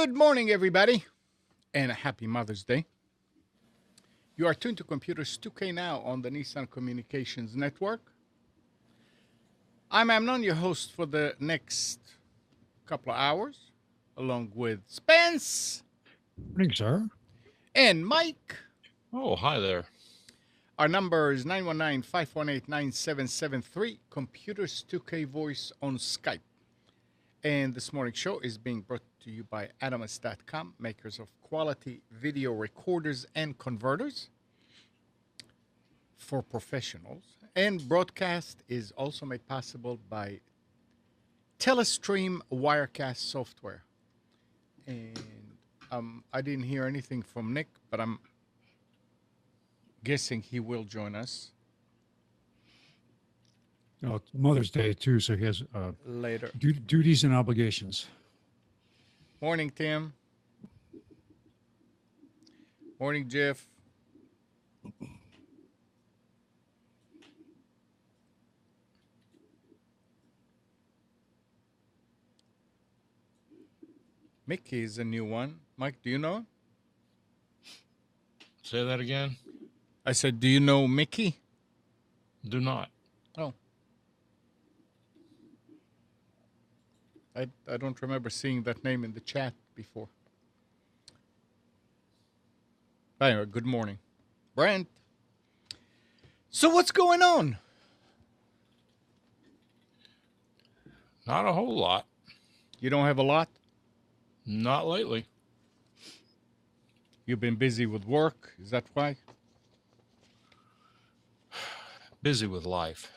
Good morning, everybody, and a happy Mother's Day. You are tuned to Computers 2K now on the Nissan Communications Network. I'm Amnon, your host for the next couple of hours, along with Spence Morning, sir. and Mike. Oh, hi there. Our number is 919-518-9773, Computers 2K Voice on Skype. And this morning's show is being brought to you by Adamas.com, makers of quality video recorders and converters for professionals. And broadcast is also made possible by Telestream Wirecast software. And I didn't hear anything from Nick, but I'm guessing he will join us Oh, it's Mother's Day too, so he has later. duties and obligations. Morning, Tim. Morning, Jeff. Mickey is a new one. Mike, do you know him? Say that again. I said, do you know Mickey? Do not. Oh. I don't remember seeing that name in the chat before. But anyway, good morning. Brent. So what's going on? Not a whole lot. You don't have a lot? Not lately. You've been busy with work. Is that why? Busy with life.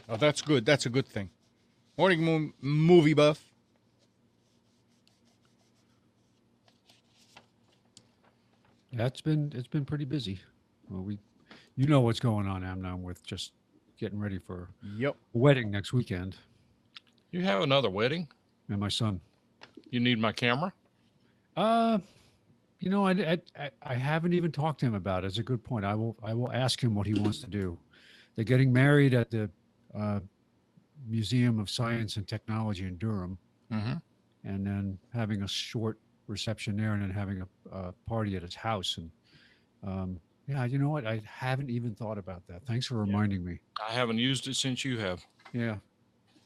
Oh, that's good. That's a good thing. Morning, movie buff. Yeah, it's been pretty busy. Well, you know what's going on, Amnon, with just getting ready for Yep. a wedding next weekend, You have another wedding? and my son. You need my camera? You know, I haven't even talked to him about it. It's a good point. I will ask him what he wants to do. They're getting married at the Museum of Science and Technology in Durham, Mm-hmm. and then having a short reception there, and then having a party at his house. And yeah, you know what? I haven't even thought about that. Thanks for reminding me. I haven't used it since you have. Yeah,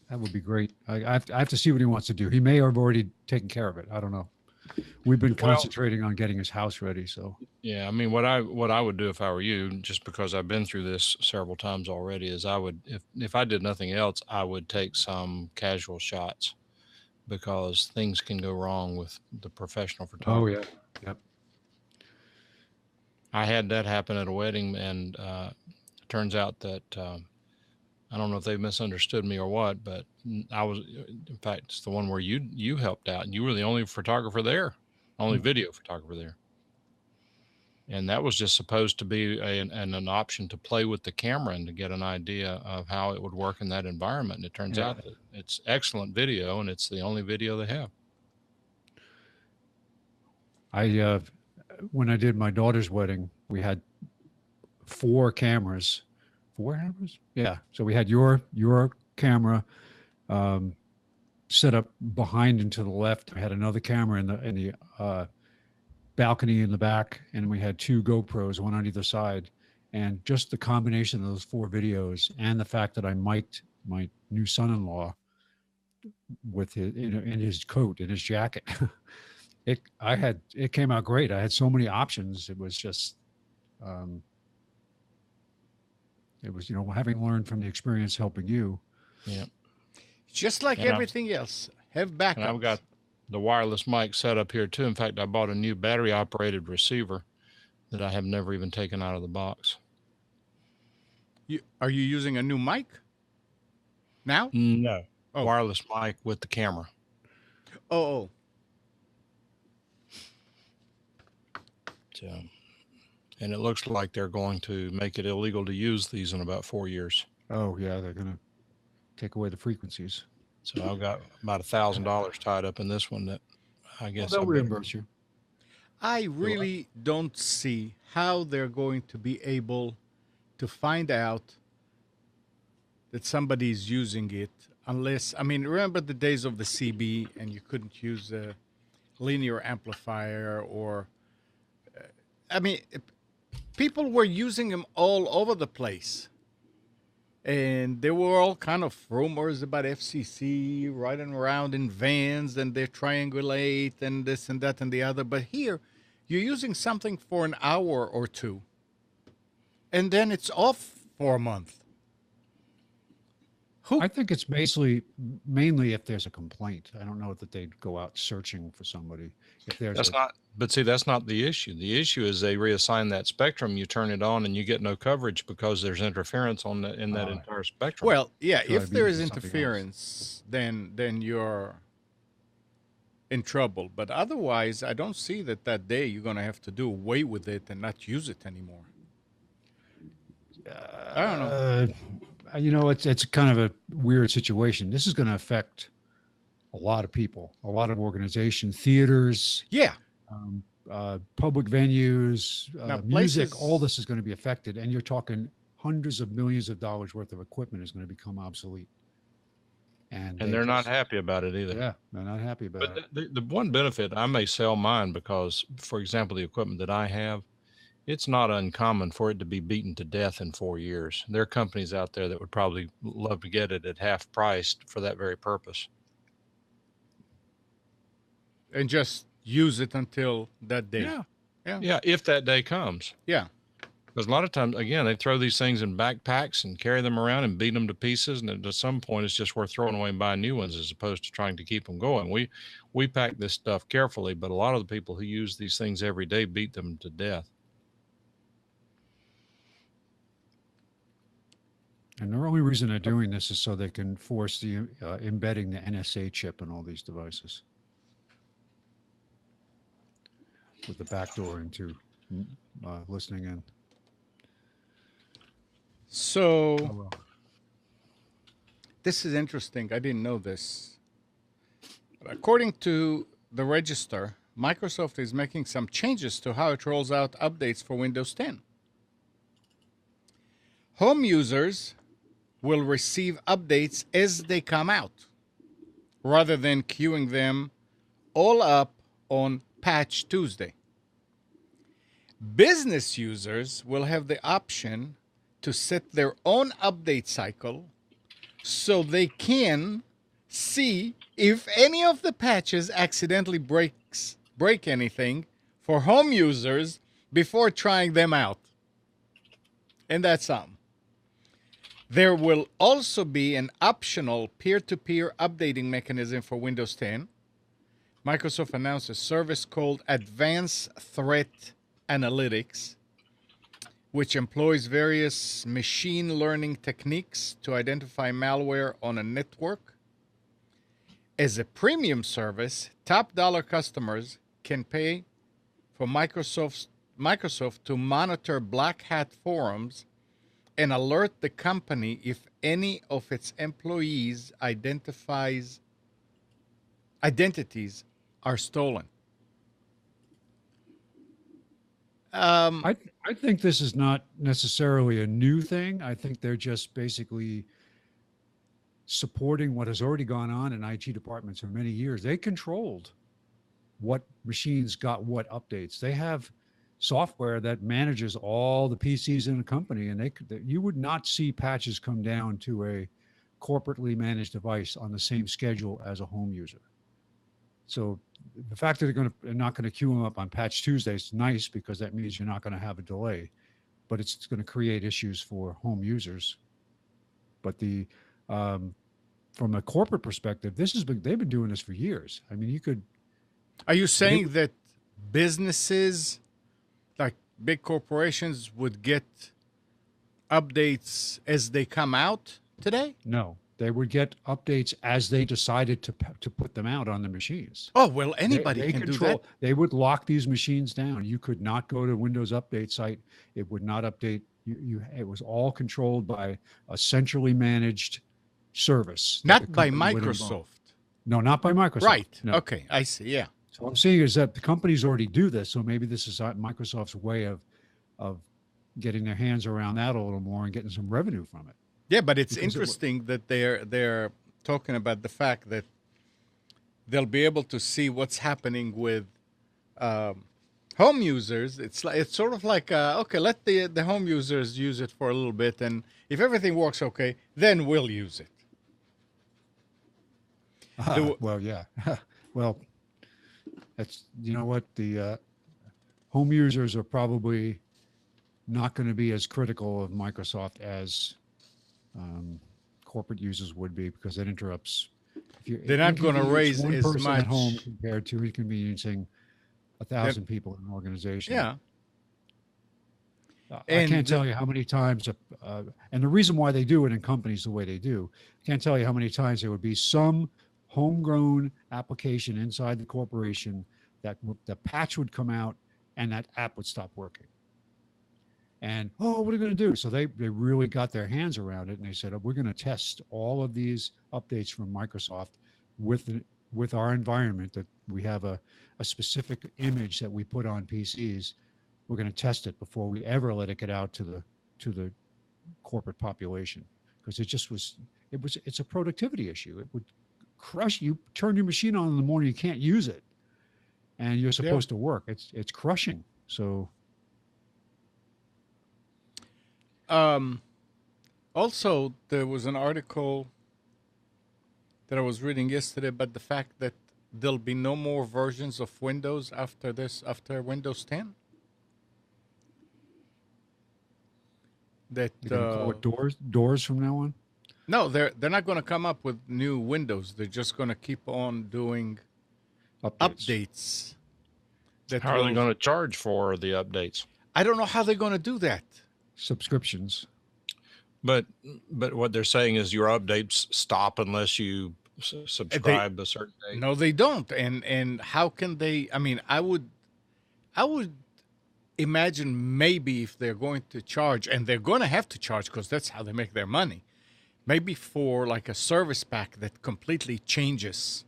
that would be great. I have to see what he wants to do. He may have already taken care of it. I don't know. We've been Well- concentrating on getting his house ready. So Yeah, I mean, what I would do if I were you, just because I've been through this several times already, is I would, if I did nothing else, I would take some casual shots, because things can go wrong with the professional photographer. Yep. I had that happen at a wedding, and it turns out that I don't know if they misunderstood me or what, but I was, in fact, it's the one where you helped out, and you were the only photographer there, only video photographer there. And that was just supposed to be an option to play with the camera and to get an idea of how it would work in that environment. And it turns Yeah. out that it's excellent video, and it's the only video they have. When I did my daughter's wedding, we had four cameras. Four cameras? Yeah. So we had your camera set up behind and to the left. I had another camera in the balcony in the back, and we had two GoPros, one on either side. And just the combination of those four videos, and the fact that I mic'd my new son-in-law with his in his coat, in his jacket. It came out great. I had so many options. It was just it was, having learned from the experience helping you. Yeah. Just like And everything else, have backups. And I've got the wireless mic set up here too. In fact, I bought a new battery operated receiver that I have never even taken out of the box. Are you using a new mic now? No. Oh. Wireless mic with the camera. Oh. So, and it looks like they're going to make it illegal to use these in about 4 years. Oh yeah, they're gonna take away the frequencies. So I've got about $1,000 tied up in this one that I guess They'll I better- reimburse you. I really don't see how they're going to be able to find out that somebody's using it unless, I mean, remember the days of the CB and you couldn't use linear amplifier, or I mean, people were using them all over the place. And there were all kind of rumors about FCC riding around in vans and they triangulate and this and that and the other. But here, you're using something for an hour or two, and then it's off for a month. Who? I think it's mainly if there's a complaint. I don't know that they'd go out searching for somebody. If there's That's not, but see, that's not the issue. The issue is they reassign that spectrum, you turn it on, and you get no coverage because there's interference on in that entire spectrum. Well, yeah, So if I'd be there is using something else. interference, then you're in trouble. But otherwise, I don't see that day you're going to have to do away with it and not use it anymore. I don't know. You know, it's kind of a weird situation. This is going to affect a lot of people, a lot of organizations, theaters, Yeah. public venues, Now, music. places- All this is going to be affected, and you're talking hundreds of millions of dollars worth of equipment is going to become obsolete. And And they're not happy about it either. Yeah, they're not happy about it. But the one benefit, I may sell mine because, for example, the equipment that I have, it's not uncommon for it to be beaten to death in 4 years. There are companies out there that would probably love to get it at half price for that very purpose. And just use it until that day. Yeah, if that day comes. Yeah. Because a lot of times, again, they throw these things in backpacks and carry them around and beat them to pieces. And at some point, it's just worth throwing away and buying new ones as opposed to trying to keep them going. We pack this stuff carefully, but a lot of the people who use these things every day beat them to death. And the only reason they're doing this is so they can force the embedding the NSA chip in all these devices with the backdoor into listening in. So Oh, well. this is interesting. I didn't know this. According to the Register, Microsoft is making some changes to how it rolls out updates for Windows 10. Home users will receive updates as they come out, rather than queuing them all up on Patch Tuesday. Business users will have the option to set their own update cycle so they can see if any of the patches accidentally break anything for home users before trying them out. And that's something. There will also be an optional peer-to-peer updating mechanism for Windows 10. Microsoft announced a service called Advanced Threat Analytics, which employs various machine learning techniques to identify malware on a network. As a premium service, top dollar customers can pay for Microsoft to monitor black hat forums and alert the company if any of its employees' identities are stolen. I think this is not necessarily a new thing. I think they're just basically supporting what has already gone on in IT departments for many years. They controlled what machines got what updates. They have software that manages all the PCs in a company, and you would not see patches come down to a corporately managed device on the same schedule as a home user. So the fact that they're not going to queue them up on Patch Tuesday is nice because that means you're not going to have a delay, but it's going to create issues for home users. But from a corporate perspective, they've been doing this for years. I mean, Are you saying that businesses, like big corporations, would get updates as they come out today? No, they would get updates as they decided to put them out on the machines. Oh, well, anybody They can do control- that. They would lock these machines down. You could not go to Windows Update site. It would not update. It was all controlled by a centrally managed service. that Not the by company would involve. Microsoft. No, not by Microsoft. Right. No. Okay, I see. Yeah. So what I'm saying is that the companies already do this. So maybe this is Microsoft's way of getting their hands around that a little more and getting some revenue from it. Yeah, but it's Because interesting that they're talking about the fact that they'll be able to see what's happening with home users. It's sort of like okay, let the home users use it for a little bit, and if everything works okay, then we'll use it. Well, yeah. Well, that's, you know what, the home users are probably not going to be as critical of Microsoft as corporate users would be, because it interrupts. If They're not going to raise one as person at home much. compared to inconveniencing 1,000 people in an organization. Yeah, I and can't tell you how many times, and the reason why they do it in companies the way they do, I can't tell you how many times there would be some homegrown application inside the corporation that the patch would come out and that app would stop working. And, oh, what are we going to do? So they really got their hands around it, and they said, oh, we're going to test all of these updates from Microsoft with our environment, that we have a specific image that we put on PCs. We're going to test it before we ever let it get out to the corporate population, because it's a productivity issue. It would crush you. Turn your machine on in the morning, you can't use it, and you're supposed to work. It's crushing. So also, there was an article that I was reading yesterday about the fact that there'll be no more versions of Windows after Windows 10. That you're going to call it doors from now on? No, they're not going to come up with new Windows. They're just going to keep on doing updates. How are they going to charge for the updates? I don't know how they're going to do that. Subscriptions. But what they're saying is your updates stop unless you subscribe a certain day. No, they don't. And how can they? I mean, I would imagine maybe if they're going to charge, and they're going to have to charge because that's how they make their money. Maybe for like a service pack that completely changes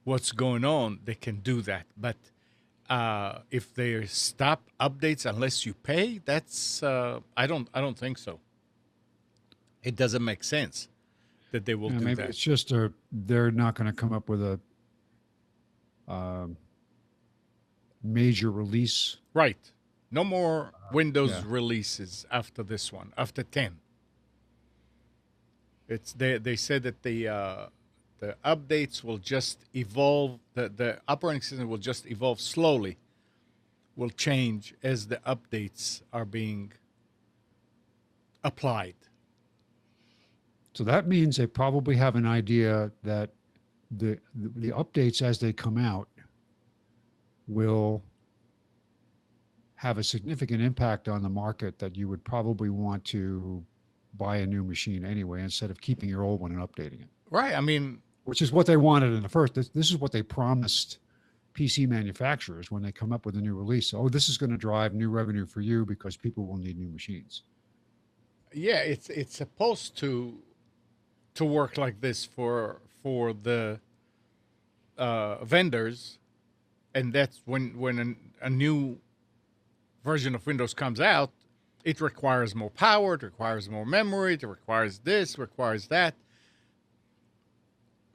what's going on, they can do that. But if they stop updates unless you pay, that's I don't think so. It doesn't make sense that they will do maybe that. It's just they're not going to come up with a major release. Right. No more Windows releases after this one, after 10. They said that the updates will just evolve. The operating system will just evolve slowly. Will change as the updates are being applied. So that means they probably have an idea that the updates as they come out will have a significant impact on the market, that you would probably want to buy a new machine anyway instead of keeping your old one and updating it. Right. I mean, which is what they wanted in the first. This is what they promised PC manufacturers when they come up with a new release. Oh, this is going to drive new revenue for you because people will need new machines. Yeah, it's supposed to work like this for the vendors, and that's when a new version of Windows comes out, it requires more power, it requires more memory, it requires this, requires that.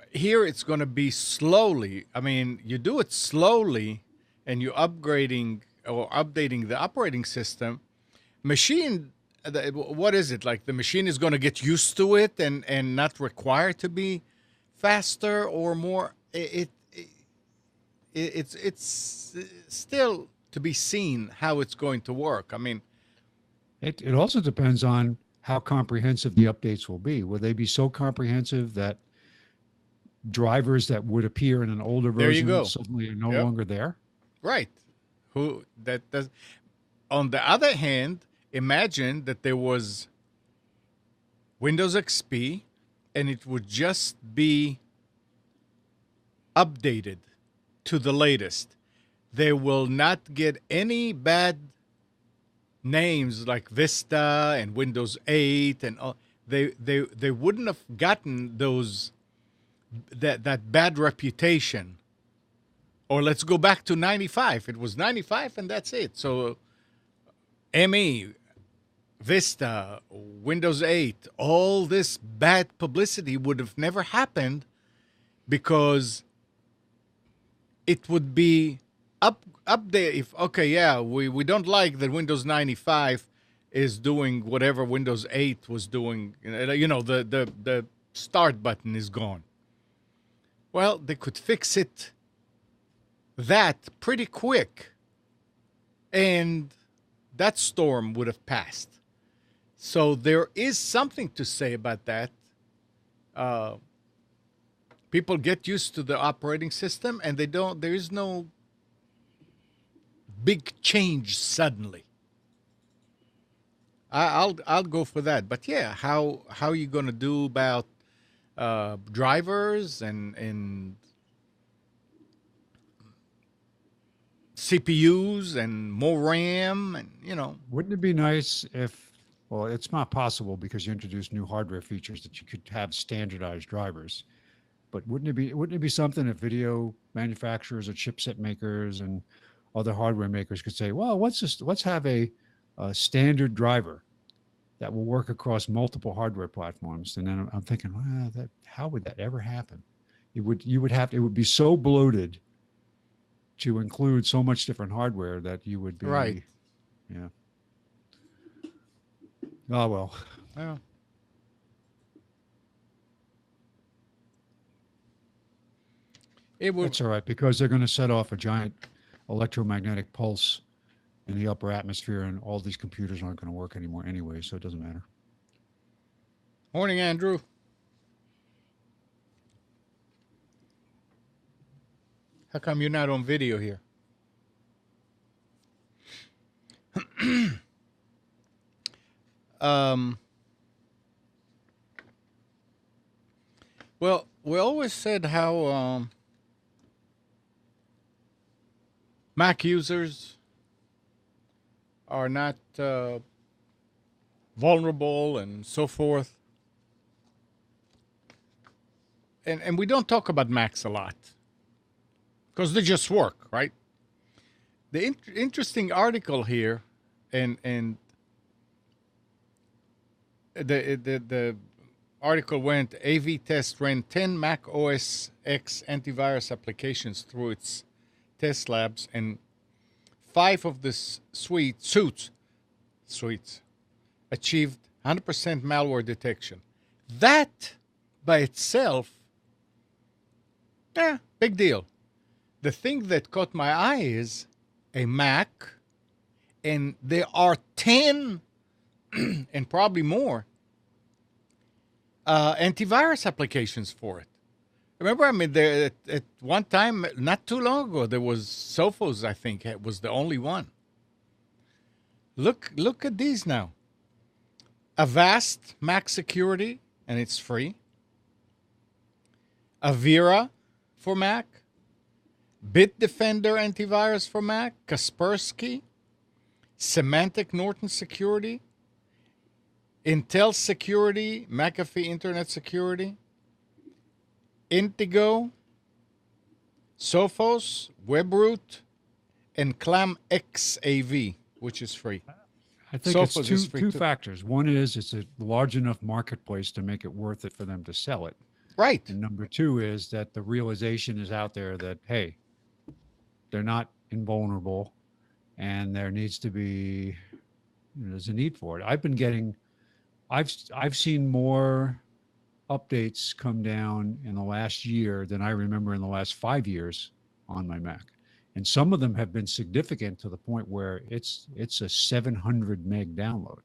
Here it's going to be slowly. I mean, you do it slowly, and you're upgrading or updating the operating system. Machine, what is it? Like the machine is going to get used to it and not require to be faster or more. It's still to be seen how it's going to work. I mean, it also depends on how comprehensive the updates will be. Will they be so comprehensive that drivers that would appear in an older version suddenly are no longer there? Right. On the other hand, imagine that there was Windows XP and it would just be updated to the latest. They will not get any bad names like Vista and Windows 8 and all. They wouldn't have gotten that bad reputation. Or let's go back to 95. It was 95 and that's it. So ME, Vista, Windows 8, all this bad publicity would have never happened because it would be up there. If okay, yeah, we don't like that Windows 95 is doing whatever Windows 8 was doing. You know, the start button is gone. Well, they could fix it that pretty quick, and that storm would have passed. So there is something to say about that. People get used to the operating system, and they don't. There is no big change suddenly. I'll go for that. But yeah, how are you gonna do about drivers and CPUs and more RAM and Wouldn't it be nice if, well, it's not possible because you introduced new hardware features that you could have standardized drivers. But wouldn't it be something if video manufacturers or chipset makers and other hardware makers could say, well, let's have a standard driver that will work across multiple hardware platforms. And then I'm thinking, well, how would that ever happen? It would be so bloated to include so much different hardware that you would be right. Yeah. Oh well. Well, it would. That's all right because they're going to set off a giant electromagnetic pulse in the upper atmosphere, and all these computers aren't going to work anymore anyway, so it doesn't matter. Morning, Andrew. How come you're not on video here? Well, we always said how Mac users are not vulnerable and so forth. And we don't talk about Macs a lot because they just work, right? The interesting article here, and the article went, AV Test ran 10 Mac OS X antivirus applications through its test labs, and 5 of the suites achieved 100% malware detection. That by itself, big deal. The thing that caught my eye is a Mac, and there are 10 and probably more antivirus applications for it. Remember, I mean, at one time, not too long ago, there was Sophos, I think, was the only one. Look at these now. Avast Mac Security, and it's free. Avira for Mac. Bitdefender antivirus for Mac. Kaspersky. Symantec Norton Security. Intel Security. McAfee Internet Security. Intego, Sophos, Webroot, and ClamXAV, which is free. I think Sophos it's is free two too. factors. One is it's a large enough marketplace to make it worth it for them to sell it. Right. And number two is that the realization is out there that, hey, they're not invulnerable and there needs to be, there's a need for it. I've seen more updates come down in the last year than I remember in the last 5 years on my Mac. And some of them have been significant to the point where it's a 700 meg download.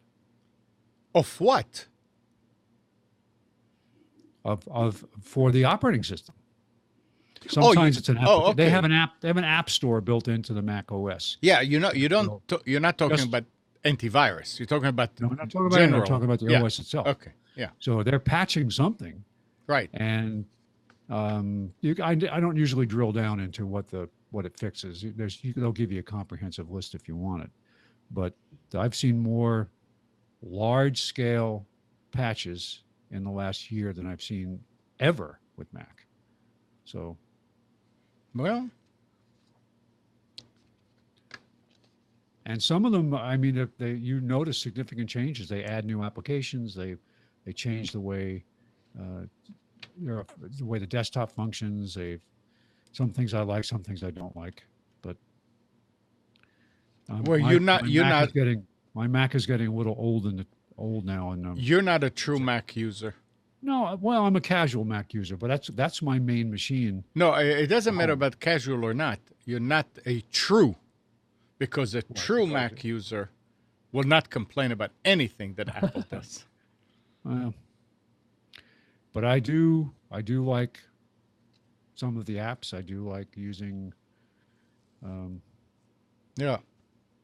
Of what? For the operating system. Sometimes it's an app. okay. They have an app store built into the Mac OS. Yeah, you're not talking about antivirus. You're talking about No, I'm not talking about general. I'm talking about the OS itself. Okay. Yeah. So they're patching something. Right. And I don't usually drill down into what it fixes. They'll give you a comprehensive list if you want it, but I've seen more large scale patches in the last year than I've seen ever with Mac. So, well, and some of them, I mean, if you notice significant changes. They add new applications. They change the way the desktop functions. They've Some things I like, some things I don't like. But Well, my, you're not. my You're Mac not. is getting my Mac is getting a little old now, and You're not a true Mac user. no, well, I'm a casual Mac user, but that's my main machine. No, it doesn't matter home. about casual or not. You're not a true, because a true because Mac user will not complain about anything that Apple does. Well, but I do like some of the apps. I do like using Yeah.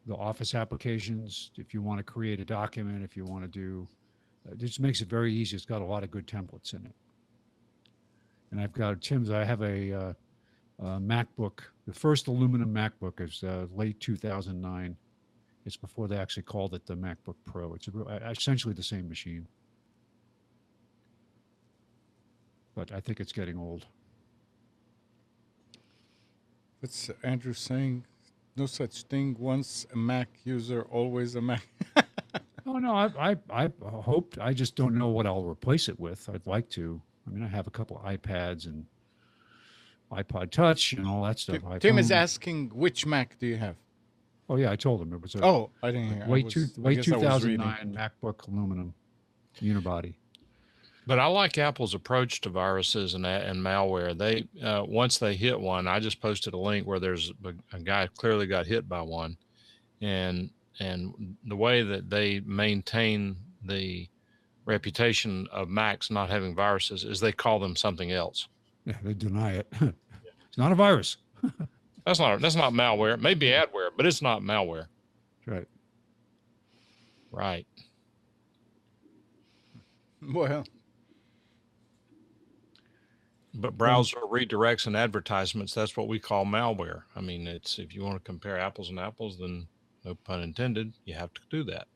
the Office applications. If you want to create a document, if you want to do, it just makes it very easy. It's got a lot of good templates in it. And I've got Tim's. I have a MacBook. The first aluminum MacBook is late 2009. It's before they actually called it the MacBook Pro. It's essentially the same machine, but I think it's getting old. What's Andrew saying? No such thing. Once a Mac user, always a Mac. Oh no, I hope. I just don't know what I'll replace it with. I'd like to. I mean, I have a couple of iPads and iPod Touch and all that stuff. Tim is iPhone. asking, which Mac do you have? Oh yeah, I told him it was a Oh, I didn't hear. late I guess I was reading. 2009 MacBook aluminum unibody. But I like Apple's approach to viruses and malware. They once they hit one, I just posted a link where there's a guy clearly got hit by one, and the way that they maintain the reputation of Macs not having viruses is they call them something else. Yeah, they deny it. It's not a virus. That's not malware. It may be adware, but it's not malware. Right. Right. Well, But browser redirects and advertisements, that's what we call malware. I mean, it's if you want to compare apples and apples, then no pun intended, you have to do that.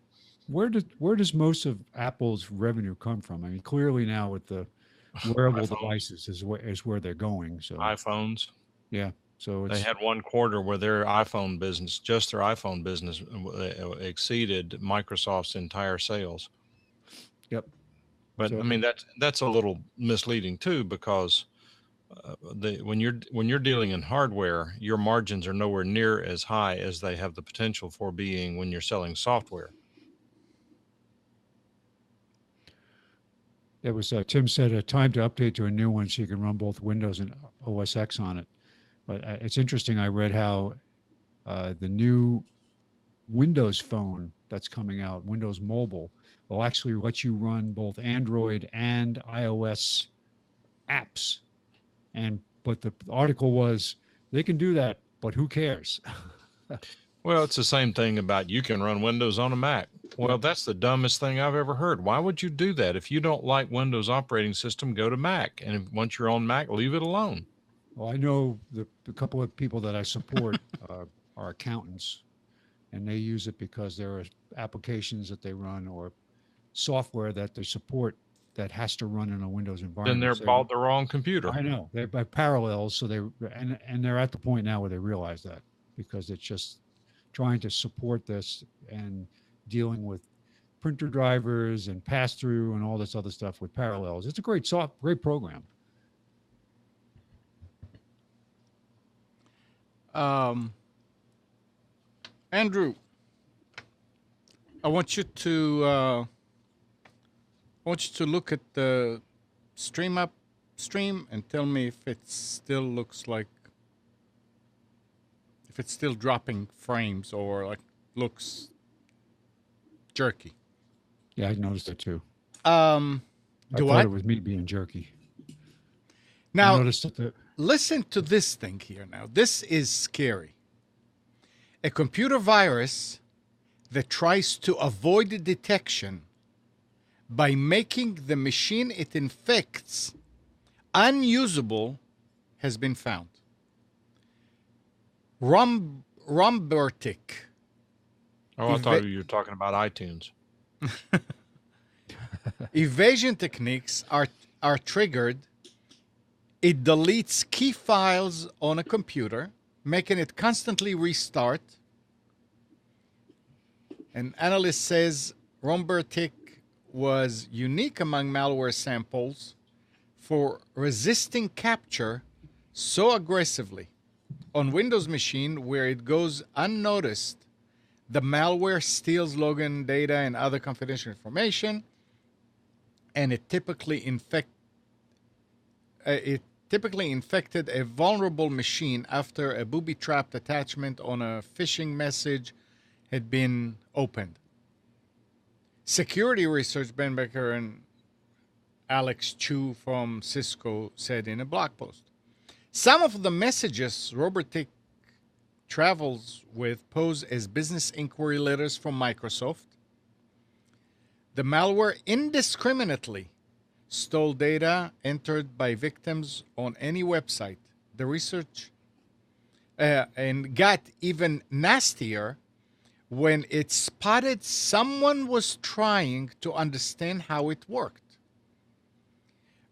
Where does most of Apple's revenue come from? I mean, clearly now with the wearable iPhone. devices is where they're going. So iPhones. yeah, so They it's had one quarter where their iPhone business, just their iPhone business, exceeded Microsoft's entire sales. yep. But So- I mean that's a little misleading too, because when you're dealing in hardware, your margins are nowhere near as high as they have the potential for being when you're selling software. It was Tim said a time to update to a new one so you can run both Windows and OS X on it. But it's interesting. I read how the new Windows phone that's coming out, Windows Mobile, will actually let you run both Android and iOS apps. But the article was they can do that, but who cares? Well, it's the same thing about you can run Windows on a Mac. Well, that's the dumbest thing I've ever heard. Why would you do that? If you don't like Windows operating system, go to Mac. And once you're on Mac, leave it alone. Well, I know the couple of people that I support are accountants, and they use it because there are applications that they run or software that they support that has to run in a Windows environment. Then they're So bought the wrong computer. I know they're by parallels, so and they're at the point now where they realize that because it's just trying to support this and dealing with printer drivers and pass through and all this other stuff with parallels. It's a great program. Andrew, I want you to look at the stream and tell me if it still looks like if it's still dropping frames or like looks jerky. Yeah, I noticed it too. I I thought it was me being jerky. I Now noticed that listen to this thing here now. This is scary. A computer virus that tries to avoid detection by making the machine it infects unusable has been found. Rombertic. Oh, I thought you were talking about iTunes. Evasion techniques are triggered. It deletes key files on a computer, making it constantly restart. An analyst says Rombertic was unique among malware samples for resisting capture so aggressively on Windows machine where it goes unnoticed, the malware steals login data and other confidential information, and it typically infected a vulnerable machine after a booby-trapped attachment on a phishing message had been opened. Security research Ben Becker and Alex Chu from Cisco said in a blog post. Some of the messages Robertic travels with pose as business inquiry letters from Microsoft. The malware indiscriminately stole data entered by victims on any website. The research and got even nastier when it spotted someone was trying to understand how it worked.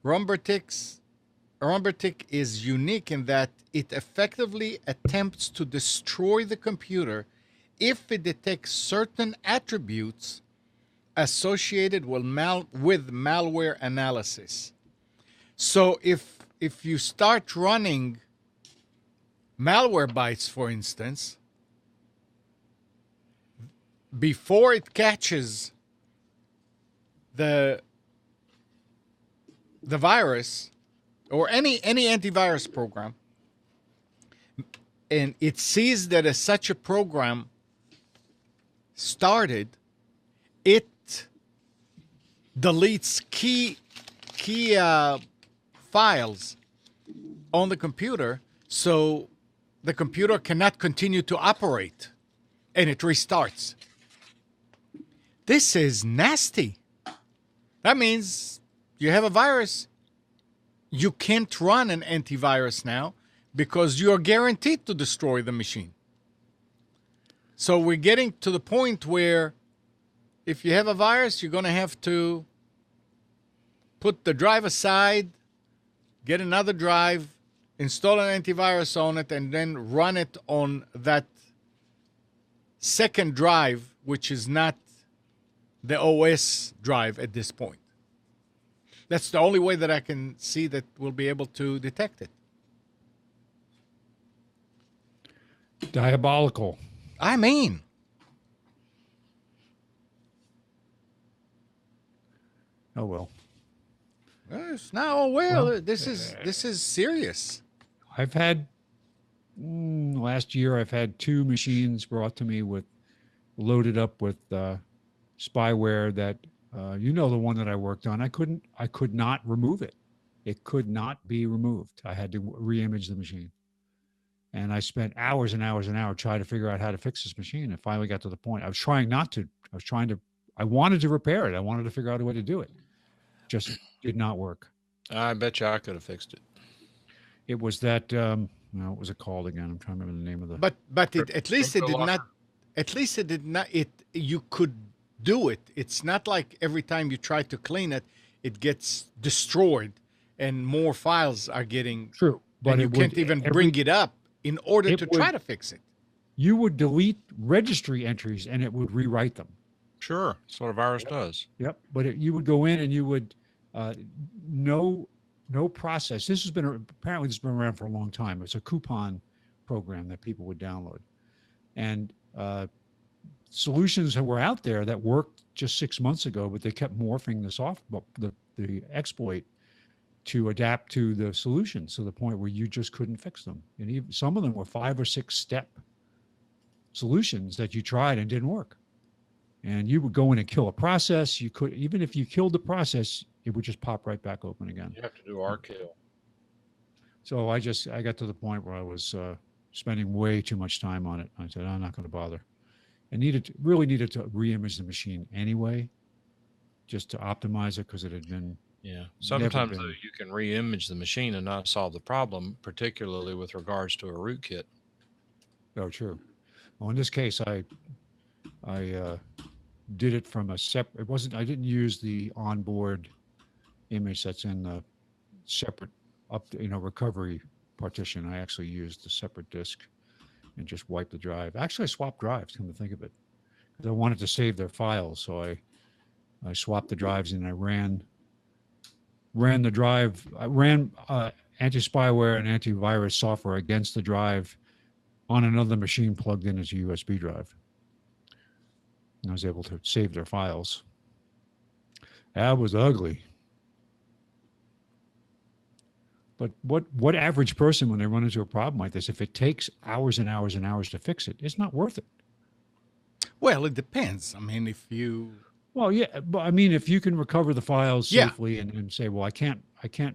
Rombertic is unique in that it effectively attempts to destroy the computer if it detects certain attributes associated with malware analysis. So if you start running Malwarebytes, for instance, before it catches the virus or any antivirus program, and it sees that such a program started, it deletes key files on the computer, so the computer cannot continue to operate, and it restarts. This is nasty. That means you have a virus. You can't run an antivirus now because you are guaranteed to destroy the machine. So we're getting to the point where if you have a virus, you're going to have to put the drive aside, get another drive, install an antivirus on it, and then run it on that second drive, which is not the OS drive at this point. That's the only way that I can see that we'll be able to detect it. Diabolical. I mean, Oh, well. it's now this is serious. I've had, last year, I've had 2 machines brought to me loaded up with spyware that, the one that I worked on, I could not remove it. It could not be removed. I had to re-image the machine. And I spent hours and hours and hours trying to figure out how to fix this machine. And finally got to the point. I was trying not to. I wanted to repair it. I wanted to figure out a way to do it. Just did not work. I bet you I could have fixed it. It was that, what was it called again? I'm trying to remember the name of the. But at least it did not. At least it did not. You could do it. It's not like every time you try to clean it, it gets destroyed, and more files are getting. True, but you can't even bring it up in order to try to fix it. You would delete registry entries, and it would rewrite them. Sure, that's what a virus does. Yep, but you would go in and you would no process. This has been around for a long time. It's a coupon program that people would download, and solutions that were out there that worked just 6 months ago, but they kept morphing the exploit to adapt to the solutions to the point where you just couldn't fix them. And even some of them were 5 or 6 step solutions that you tried and didn't work. And you would go in and kill a process. You could, even if you killed the process, it would just pop right back open again. You have to do RKill. So I got to the point where I was spending way too much time on it. I said, I'm not going to bother. I really needed to re-image the machine anyway, just to optimize it, because it had been. Yeah. Sometimes though, you can re-image the machine and not solve the problem, particularly with regards to a rootkit. Oh, true. Well, in this case, I did it from a separate. It wasn't. I didn't use the onboard image that's in the separate recovery partition. I actually used a separate disk and just wiped the drive. Actually, I swapped drives. Come to think of it, because I wanted to save their files, so I swapped the drives and I ran the drive. I ran anti-spyware and antivirus software against the drive on another machine plugged in as a USB drive. And I was able to save their files. That was ugly. But what average person, when they run into a problem like this, if it takes hours and hours and hours to fix it, it's not worth it. Well, it depends. I mean, if you Well, yeah, but I mean, if you can recover the files Yeah. safely and say, well, I can't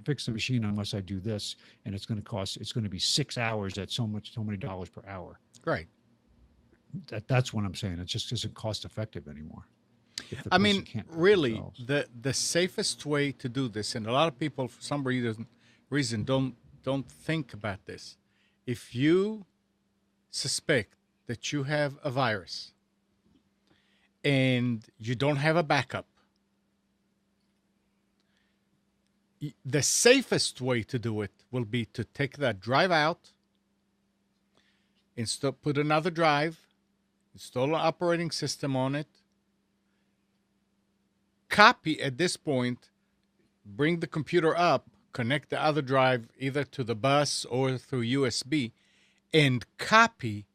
fix the machine unless I do this, and it's going to be 6 hours at so many dollars per hour. right. That's what I'm saying. It just isn't cost effective anymore. if the I person mean, can't do it really, themselves. the safest way to do this, and a lot of people for some reason don't think about this. If you suspect that you have a virus and you don't have a backup, the safest way to do it will be to take that drive out, put another drive, install an operating system on it, copy at this point, bring the computer up, connect the other drive either to the bus or through USB, and copy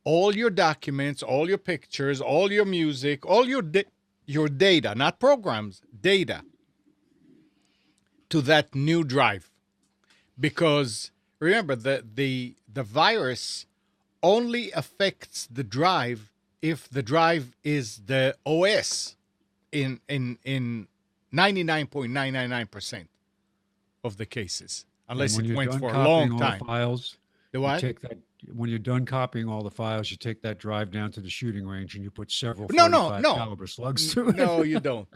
all your documents, all your pictures, all your music, all your data, not programs, data, to that new drive. Because remember, the virus only affects the drive if the drive is the OS in 99.999% of the cases, unless And when it you're went done for a copying long all time. the files, The you what? take that when you're done copying all the files, you take that drive down to the shooting range and you put several No, 45 no. caliber slugs through it. No, you don't.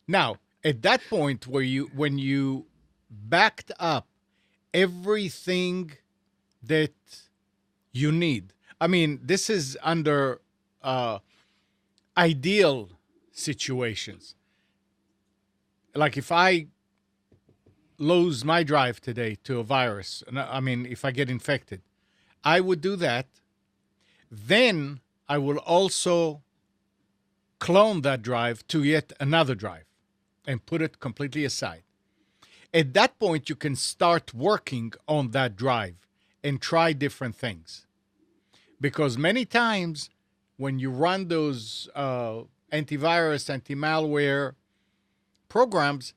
Now, at that point when you backed up everything that you need, I mean, this is under ideal situations. Like if I lose my drive today to a virus, I mean, if I get infected, I would do that. Then I will also clone that drive to yet another drive and put it completely aside. At that point, you can start working on that drive and try different things. Because many times when you run those antivirus, anti-malware programs,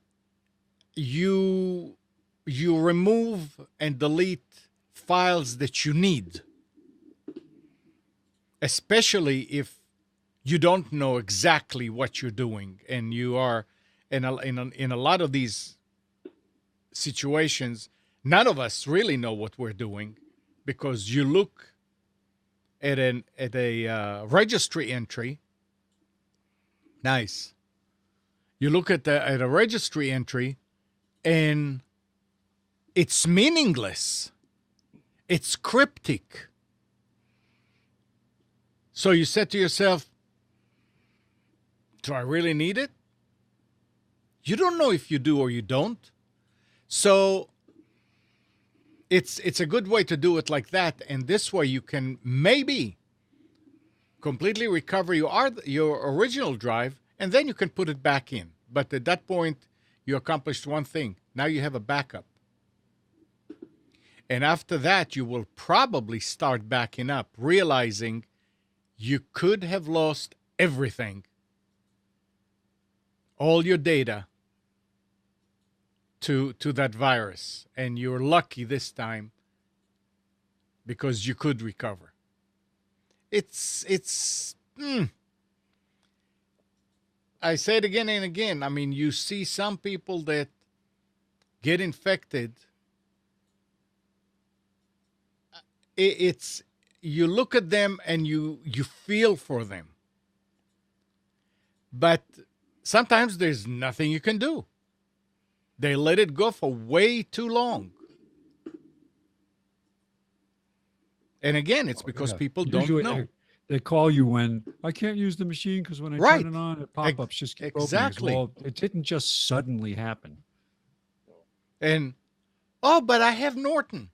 you remove and delete files that you need, especially if you don't know exactly what you're doing, and you are in a lot of these situations, none of us really know what we're doing, because you look at a registry entry. Nice. You look at a registry entry, and it's meaningless. It's cryptic. So you said to yourself, do I really need it? You don't know if you do or you don't. So it's a good way to do it like that. And this way you can maybe completely recover your original drive, and then you can put it back in. But at that point, you accomplished one thing. Now you have a backup. And after that, you will probably start backing up, realizing you could have lost everything, all your data, to that virus. And you're lucky this time because you could recover. I say it again and again. I mean, you see some people that get infected. You look at them and you feel for them. But sometimes there's nothing you can do. They let it go for way too long. And again, it's because Yeah. people don't Usually know. They call you when I can't use the machine because when I Right. turn it on, it pop-ups just keep Exactly. opening. Well, it didn't just suddenly happen. And, oh, but I have Norton.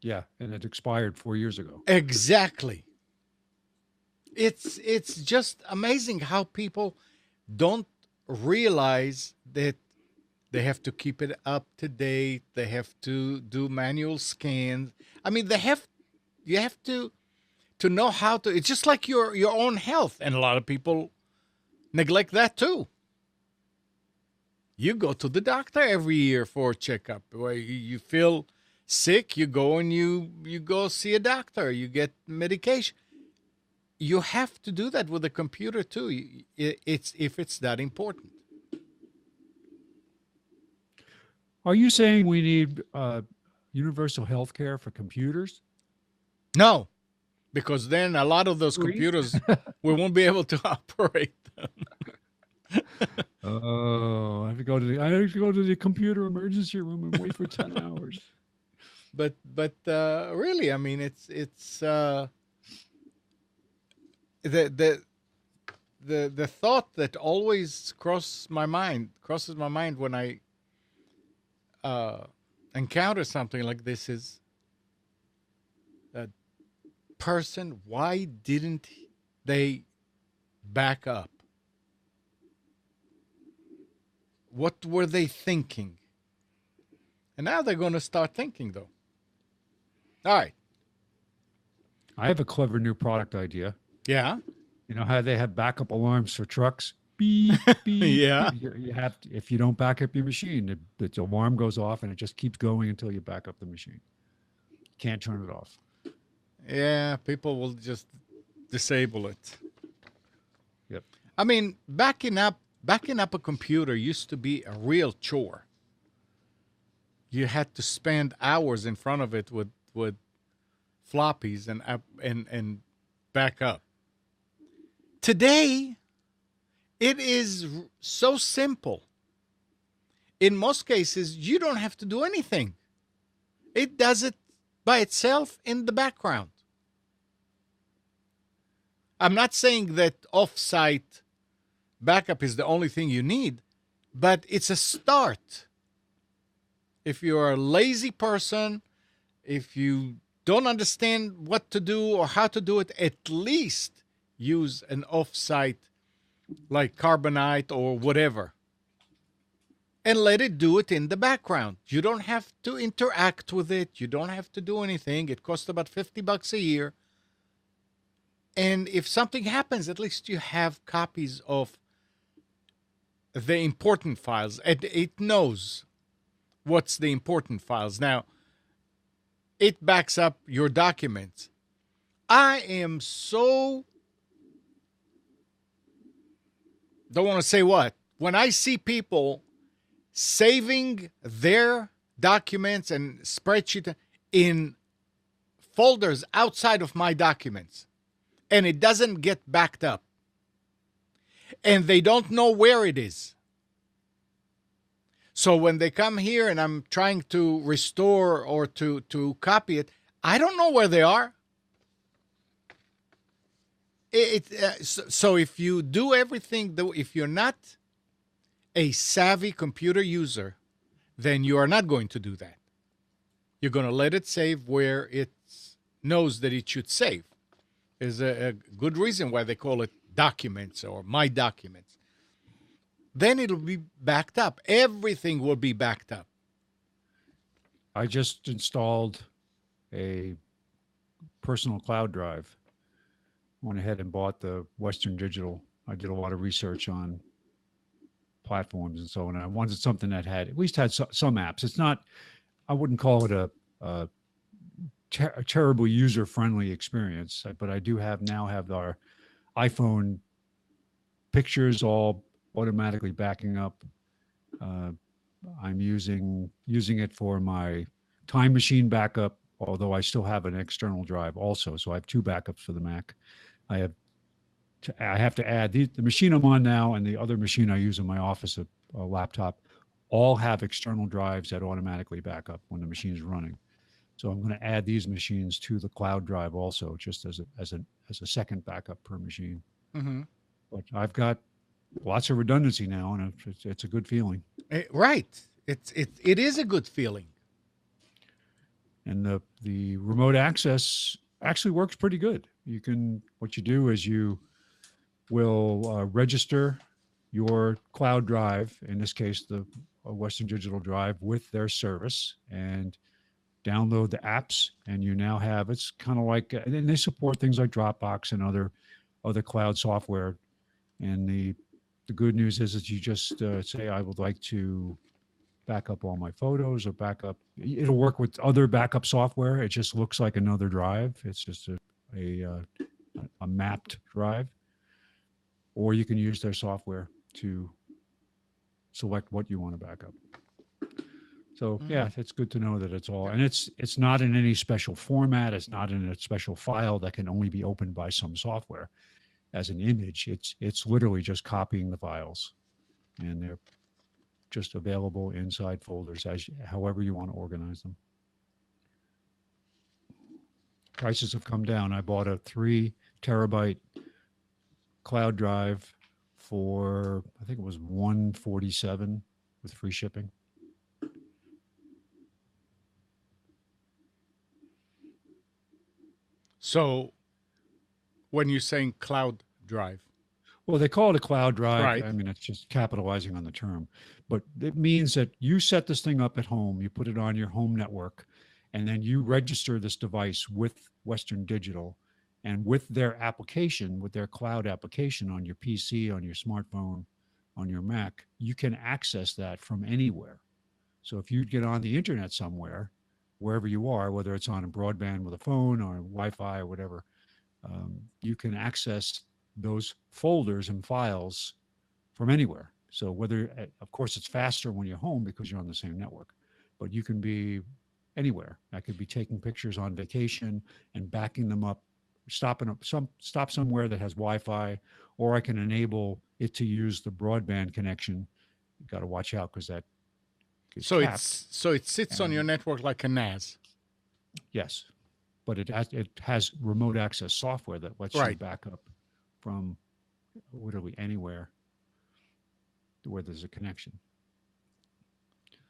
Yeah, and it expired 4 years ago. Exactly. It's just amazing how people don't realize that They have to keep it up to date. They have to do manual scans. I mean, you have to know how to. It's just like your own health, and a lot of people neglect that too. You go to the doctor every year for a checkup. Where you feel sick, you go and you go see a doctor. You get medication. You have to do that with a computer too. It's if it's that important. Are you saying we need universal health care for computers? No, because then a lot of those Free? computers we won't be able to operate them. Oh, I have to go to the computer emergency room and wait for 10 hours. But really, I mean, it's the thought that always crosses my mind when I encounter something like this is that person, why didn't they back up? What were they thinking? And now they're going to start thinking, though. All right. I have a clever new product idea. Yeah. You know how they have backup alarms for trucks? Beep, beep. Yeah. You have to, if you don't back up your machine, the alarm goes off and it just keeps going until you back up the machine. Can't turn it off. Yeah, people will just disable it. Yep. I mean, backing up a computer used to be a real chore. You had to spend hours in front of it with floppies and back up. Today, it is so simple. In most cases, you don't have to do anything. It does it by itself in the background. I'm not saying that off-site backup is the only thing you need, but it's a start. If you're a lazy person, if you don't understand what to do or how to do it, at least use an off-site like Carbonite or whatever, and let it do it in the background. You don't have to interact with it. You don't have to do anything. It costs about $50 a year. And if something happens, at least you have copies of the important files. It knows what's the important files. Now, it backs up your documents. I am so... don't want to say what. When I see people saving their documents and spreadsheet in folders outside of my documents, and it doesn't get backed up, and they don't know where it is. So when they come here and I'm trying to restore or to copy it, I don't know where they are. So if you do everything, if you're not a savvy computer user, then you are not going to do that. You're going to let it save where it knows that it should save. There's a good reason why they call it documents or my documents. Then it'll be backed up. Everything will be backed up. I just installed a personal cloud drive. Went ahead and bought the Western Digital. I did a lot of research on platforms and so on. I wanted something that had at least had some apps. It's not, I wouldn't call it a terribly user-friendly experience, but I do now have our iPhone pictures all automatically backing up. I'm using it for my Time Machine backup, although I still have an external drive also. So I have two backups for the Mac. I have to add the machine I'm on now and the other machine I use in my office, a laptop, all have external drives that automatically back up when the machine is running. So I'm going to add these machines to the cloud drive also, just as a second backup per machine. Mm-hmm. But I've got lots of redundancy now, and it's a good feeling. Right. It is a good feeling. And the remote access actually works pretty good. What you do is you will register your cloud drive, in this case, the a Western Digital drive with their service and download the apps, and you now have, it's kind of like, and they support things like Dropbox and other cloud software. And the good news is that you just say, I would like to back up all my photos or backup. It'll work with other backup software. It just looks like another drive. It's just a mapped drive. Or you can use their software to select what you want to back up. So yeah, it's good to know that it's all, and it's not in any special format. It's not in a special file that can only be opened by some software as an image. It's literally just copying the files, and they're just available inside folders however you want to organize them. Prices have come down. I bought a 3 terabyte cloud drive for, I think it was $147 with free shipping. So when you're saying cloud drive, well, they call it a cloud drive. Right. I mean, it's just capitalizing on the term, but it means that you set this thing up at home, you put it on your home network, and then you register this device with Western Digital, and with their application, with their cloud application on your PC, on your smartphone, on your Mac, you can access that from anywhere. So if you get on the internet somewhere, wherever you are, whether it's on a broadband with a phone or Wi-Fi or whatever, you can access those folders and files from anywhere. So whether, of course, it's faster when you're home because you're on the same network, but you can be anywhere. I could be taking pictures on vacation and backing them up, stop somewhere that has Wi-Fi, or I can enable it to use the broadband connection. You got to watch out because that gets capped. So it sits on your network like a NAS. Yes, but it has remote access software that lets you back up from literally anywhere where there's a connection.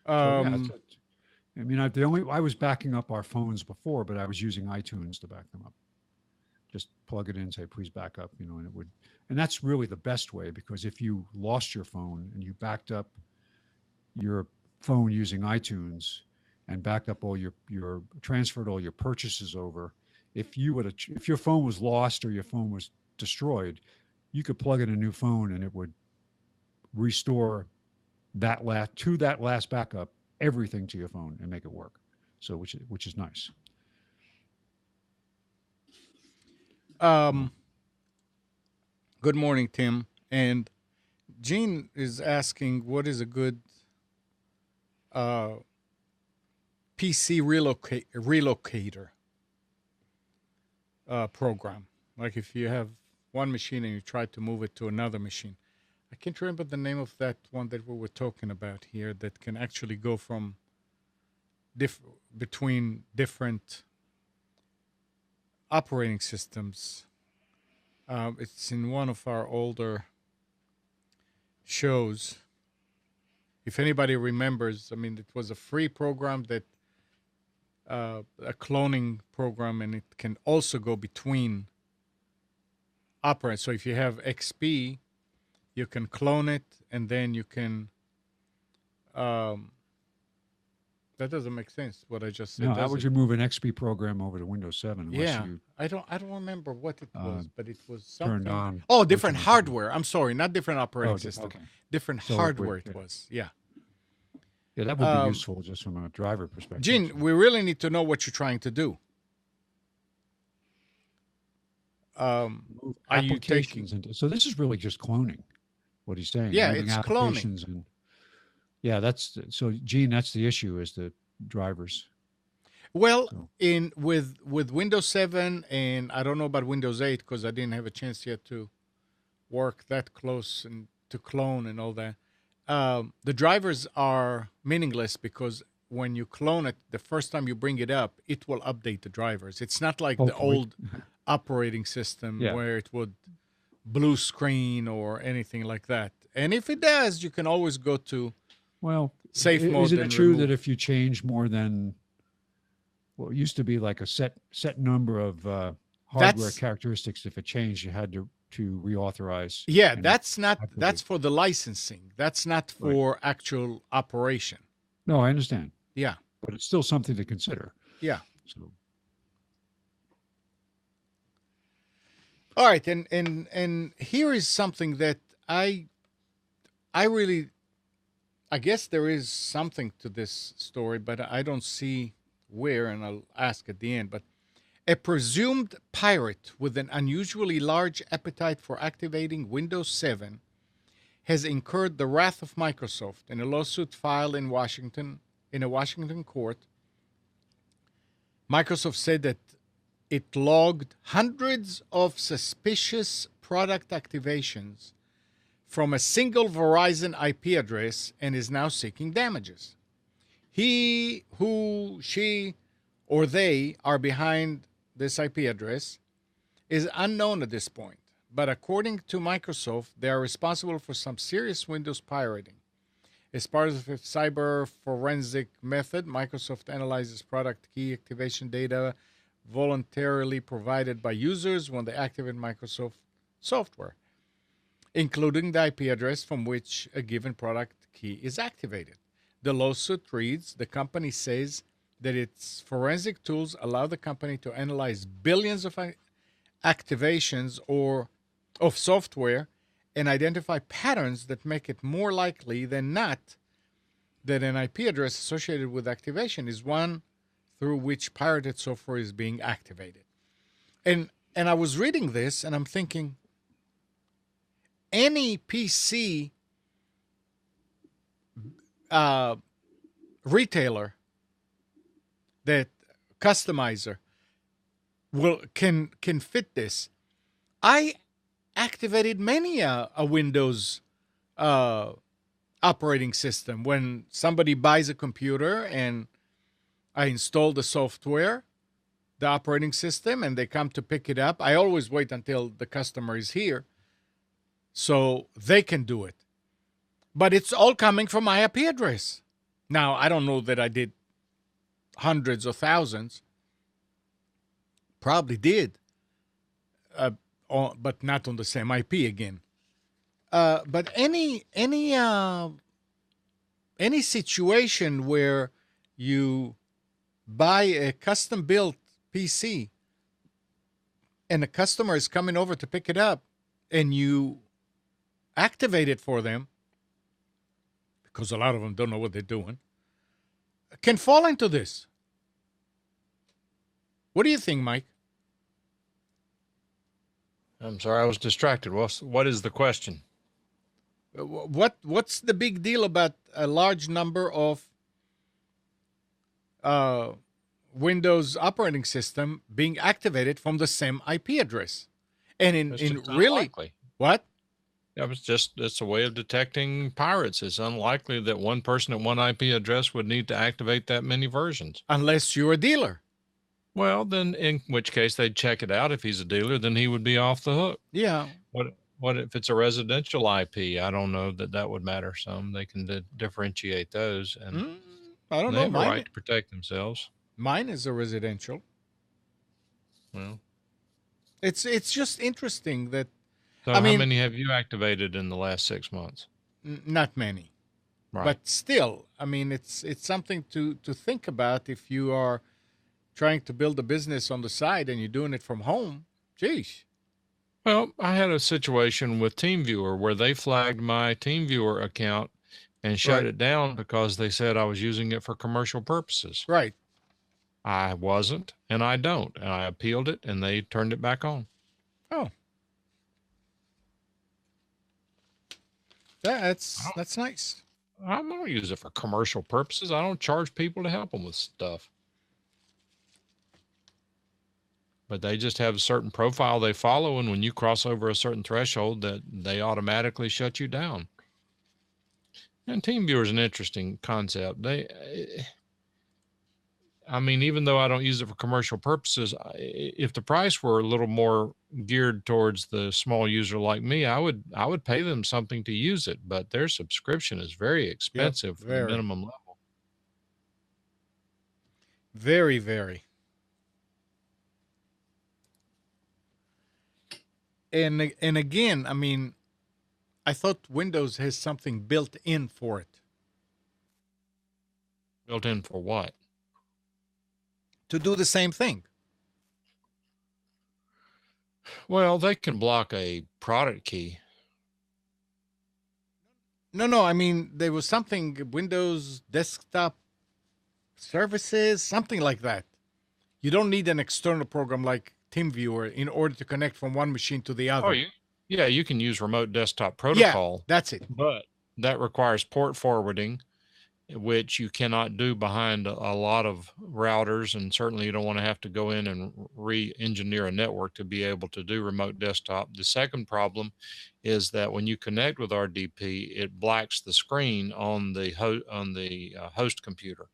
I mean, I was backing up our phones before, but I was using iTunes to back them up. Just plug it in, say, please back up, and it would, and that's really the best way, because if you lost your phone and you backed up your phone using iTunes and backed up all your transferred all your purchases over, if your phone was lost or your phone was destroyed, you could plug in a new phone and it would restore that last backup, everything to your phone, and make it work. So which is nice. Good morning, Tim. And Gene is asking, what is a good PC relocator program? Like if you have one machine and you try to move it to another machine. I can't remember the name of that one that we were talking about here that can actually go from between different operating systems. It's in one of our older shows. If anybody remembers, I mean, it was a free program that a cloning program, and it can also go between operands. So if you have XP, you can clone it, and then you can. That doesn't make sense. What I just said. No, how would you move an XP program over to Windows 7? Yeah, I don't remember what it was, but it was something. Turned on. Oh, different hardware. I'm sorry, not different operating system. Okay. Different So hardware it was. Yeah. Yeah, that would be useful just from a driver perspective. Gene, we really need to know what you're trying to do. Are you taking? So this is really just cloning, what he's saying. Yeah, moving it's applications cloning. Yeah, so Gene, that's the issue, is the drivers. Well, So- with Windows 7, and I don't know about Windows 8 because I didn't have a chance yet to work that close and to clone and all that. The drivers are meaningless because when you clone it, the first time you bring it up, it will update the drivers. It's not like the Hopefully. old operating system Yeah. where it would blue screen or anything like that. And if it does, you can always go to Well, safe mode. isn't it and true remove. that if you change more than, well, it used to be like a set number of hardware That's- characteristics, if it changed, you had to to reauthorize. Yeah, and that's not, activate. that's for the licensing. That's not Right. for actual operation. No, I understand, Yeah. but it's still something to consider. Yeah. So All right, and here is something that I really, I guess there is something to this story, but I don't see where, and I'll ask at the end. But a presumed pirate with an unusually large appetite for activating Windows 7 has incurred the wrath of Microsoft in a lawsuit filed in Washington, in a Washington court. Microsoft said that it logged hundreds of suspicious product activations from a single Verizon IP address and is now seeking damages. He, who, she, or they are behind this IP address is unknown at this point, but according to Microsoft, they are responsible for some serious Windows pirating. As part of a cyber forensic method, Microsoft analyzes product key activation data voluntarily provided by users when they activate Microsoft software, including the IP address from which a given product key is activated. The lawsuit reads, the company says that its forensic tools allow the company to analyze billions of activations of software and identify patterns that make it more likely than not that an IP address associated with activation is one through which pirated software is being activated. And I was reading this and I'm thinking, any PC retailer, that customizer can fit this. I activated many a Windows operating system when somebody buys a computer and I install the software, the operating system, and they come to pick it up. I always wait until the customer is here so they can do it. But it's all coming from my IP address. Now, I don't know that I did hundreds or thousands. Probably did, but not on the same IP again. But any situation where you buy a custom built PC and a customer is coming over to pick it up and you activate it for them, because a lot of them don't know what they're doing, can fall into this. What do you think, Mike? I'm sorry, I was distracted. What is the question? What's the big deal about a large number of Windows operating system being activated from the same IP address? And in really, unlikely. What? It's a way of detecting pirates. It's unlikely that one person at one IP address would need to activate that many versions. Unless you're a dealer. Well, then in which case they'd check it out. If he's a dealer, then he would be off the hook. Yeah. What if it's a residential IP? I don't know that would matter some. They can differentiate those, and I don't they know. have a right to protect themselves. Mine is a residential. Well, it's just interesting that. So how many have you activated in the last 6 months? Not many. Right. But still, I mean, it's something to think about if you are trying to build a business on the side and you're doing it from home. Geez. Well, I had a situation with TeamViewer where they flagged my TeamViewer account and shut it down because they said I was using it for commercial purposes. Right. I wasn't, and I don't. And I appealed it, and they turned it back on. Oh. That's nice. I don't use it for commercial purposes. I don't charge people to help them with stuff. But they just have a certain profile they follow, and when you cross over a certain threshold, that they automatically shut you down. And TeamViewer is an interesting concept. I mean, even though I don't use it for commercial purposes, if the price were a little more geared towards the small user like me, I would pay them something to use it. But their subscription is very expensive for the minimum level. Very, very. And again, I mean, I thought Windows has something built in for it Built in for what? to do the same thing. Well, they can block a product key. No, I mean, there was something Windows desktop services, something like that. You don't need an external program like TeamViewer in order to connect from one machine to the other. Oh, you can use remote desktop Yeah, protocol, that's it. but that requires port forwarding, which you cannot do behind a lot of routers. And certainly you don't want to have to go in and re-engineer a network to be able to do remote desktop. The second problem is that when you connect with RDP, it blacks the screen on the host computer.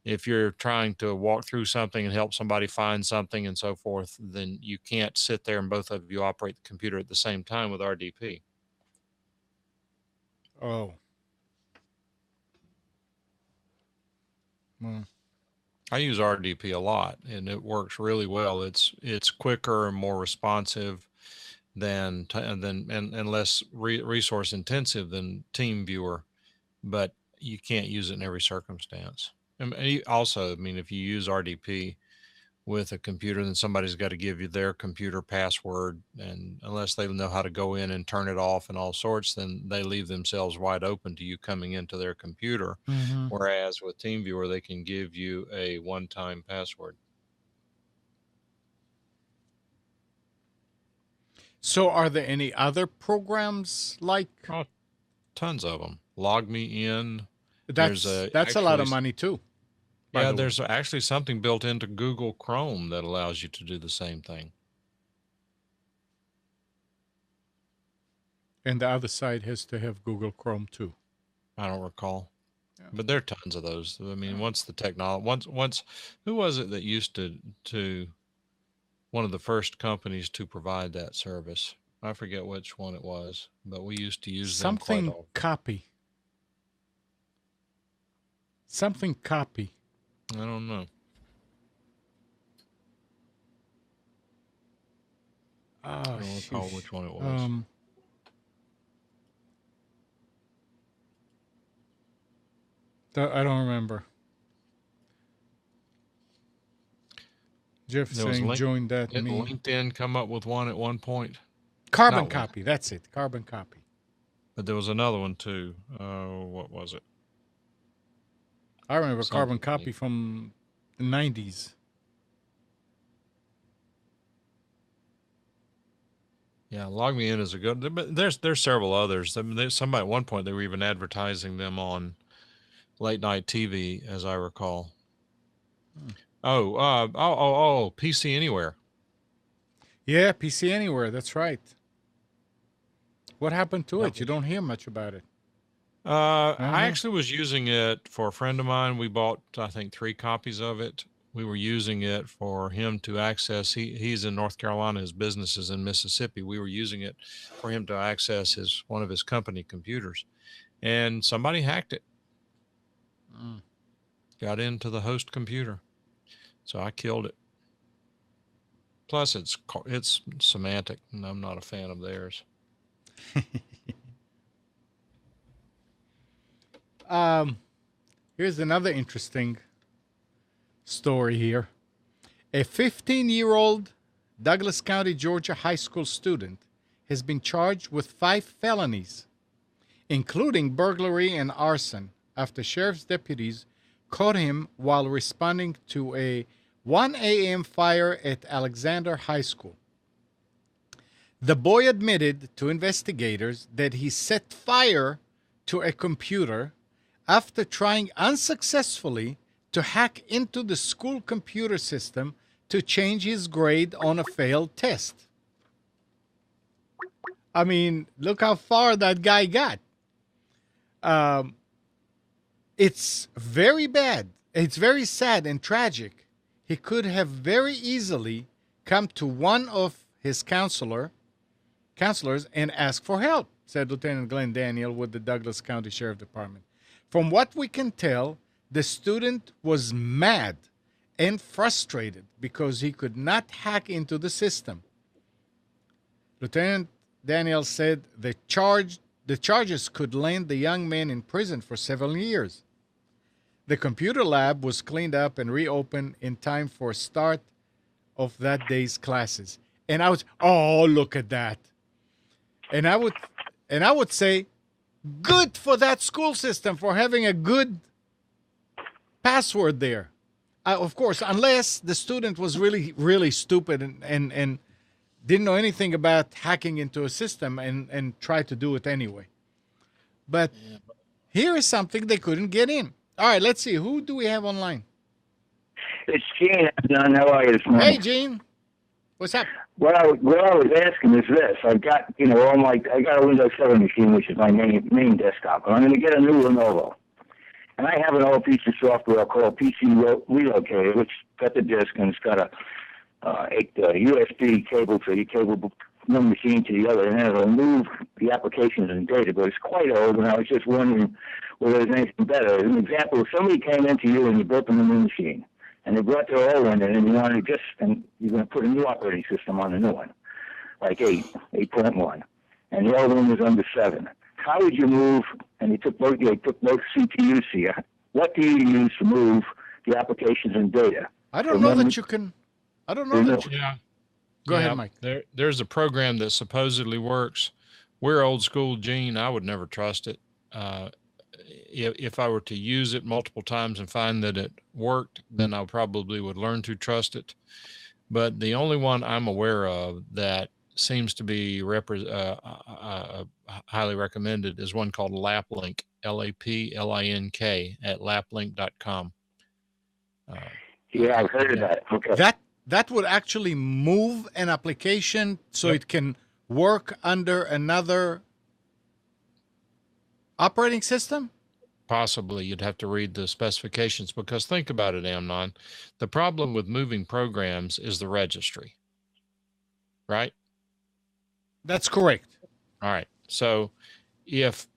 If you're trying to walk through something and help somebody find something and so forth, then you can't sit there and both of you operate the computer at the same time with RDP. Oh. Well, I use RDP a lot, and it works really well. It's quicker and more responsive than and less resource intensive than TeamViewer, but you can't use it in every circumstance. And also, I mean, if you use RDP with a computer, then somebody's got to give you their computer password, and unless they know how to go in and turn it off and all sorts, then they leave themselves wide open to you coming into their computer. mm-hmm. Whereas with TeamViewer, they can give you a one-time password. So, are there any other programs like Oh, tons of them. LogMeIn. that's a lot of money too? by Yeah, the way. there's actually something built into Google Chrome that allows you to do the same thing. And the other side has to have Google Chrome too. I don't recall. Yeah. But there are tons of those. I mean, once the technology, once, who was it that used to one of the first companies to provide that service? I forget which one it was, but we used to use them quite Something often. copy. Something copy. I don't know. Oh, I don't recall sheesh. which one it was. I don't remember. Jeff There was saying join that Didn't me. LinkedIn come up with one at one point? Carbon Not copy. That's it. Carbon copy. But there was another one too. What was it? I remember Something carbon like- copy from the 90s. Yeah, LogMeIn is a good. But there's several others. I mean, there's somebody at one point they were even advertising them on late night TV, as I recall. Oh, PC Anywhere. Yeah, PC Anywhere. That's right. What happened to That it? You don't hear much about it. I actually was using it for a friend of mine. We bought, I think, 3 copies of it. We were using it for him to access. He's in North Carolina. His business is in Mississippi. We were using it for him to access one of his company computers, and somebody hacked it. Got into the host computer, so I killed it. Plus, it's semantic, and I'm not a fan of theirs. Here's another interesting story here. A 15-year-old Douglas County, Georgia high school student has been charged with 5 felonies, including burglary and arson, after sheriff's deputies caught him while responding to a 1 a.m. fire at Alexander High School. The boy admitted to investigators that he set fire to a computer after trying unsuccessfully to hack into the school computer system to change his grade on a failed test. I mean, look how far that guy got. It's very bad. It's very sad and tragic. He could have very easily come to one of his counselors and ask for help, said Lieutenant Glenn Daniel with the Douglas County Sheriff Department. From what we can tell, the student was mad and frustrated because he could not hack into the system. Lieutenant Daniel said the charges could land the young man in prison for 7 years. The computer lab was cleaned up and reopened in time for start of that day's classes. And I was, oh, look at that. And I would say, good for that school system for having a good password there. Of course, unless the student was really, really stupid and didn't know anything about hacking into a system and tried to do it anyway. But here is something they couldn't get in. All right, let's see. Who do we have online? It's Gene. How are you this morning? Hey, Gene. What's up? What I was asking is this. I've got, I got a Windows 7 machine, which is my main desktop. And I'm going to get a new Lenovo. And I have an old piece of software called PC Relocator, which got the disk and it's got a USB cable to the cable one machine to the other, and then it'll move the applications and data. But it's quite old, and I was just wondering whether there's anything better. As an example, if somebody came into you and you built them a new machine, and they brought their old one in, and you wanted to and you're going to put a new operating system on the new one, like 8.1, and the old one was under 7. How would you move? And they took both CPUs here. What do you use to move the applications and data? I don't know that you can. I don't know that you Yeah. Go ahead, Mike. There's a program that supposedly works. We're old school, Gene. I would never trust it. If I were to use it multiple times and find that it worked, then I probably would learn to trust it. But the only one I'm aware of that seems to be highly recommended is one called Laplink, LAPLINK, at laplink.com. Yeah, I've heard of that. Okay. That would actually move an application so it can work under another operating system? Possibly. You'd have to read the specifications, because think about it, Amnon. The problem with moving programs is the registry, right? That's correct. All right. So if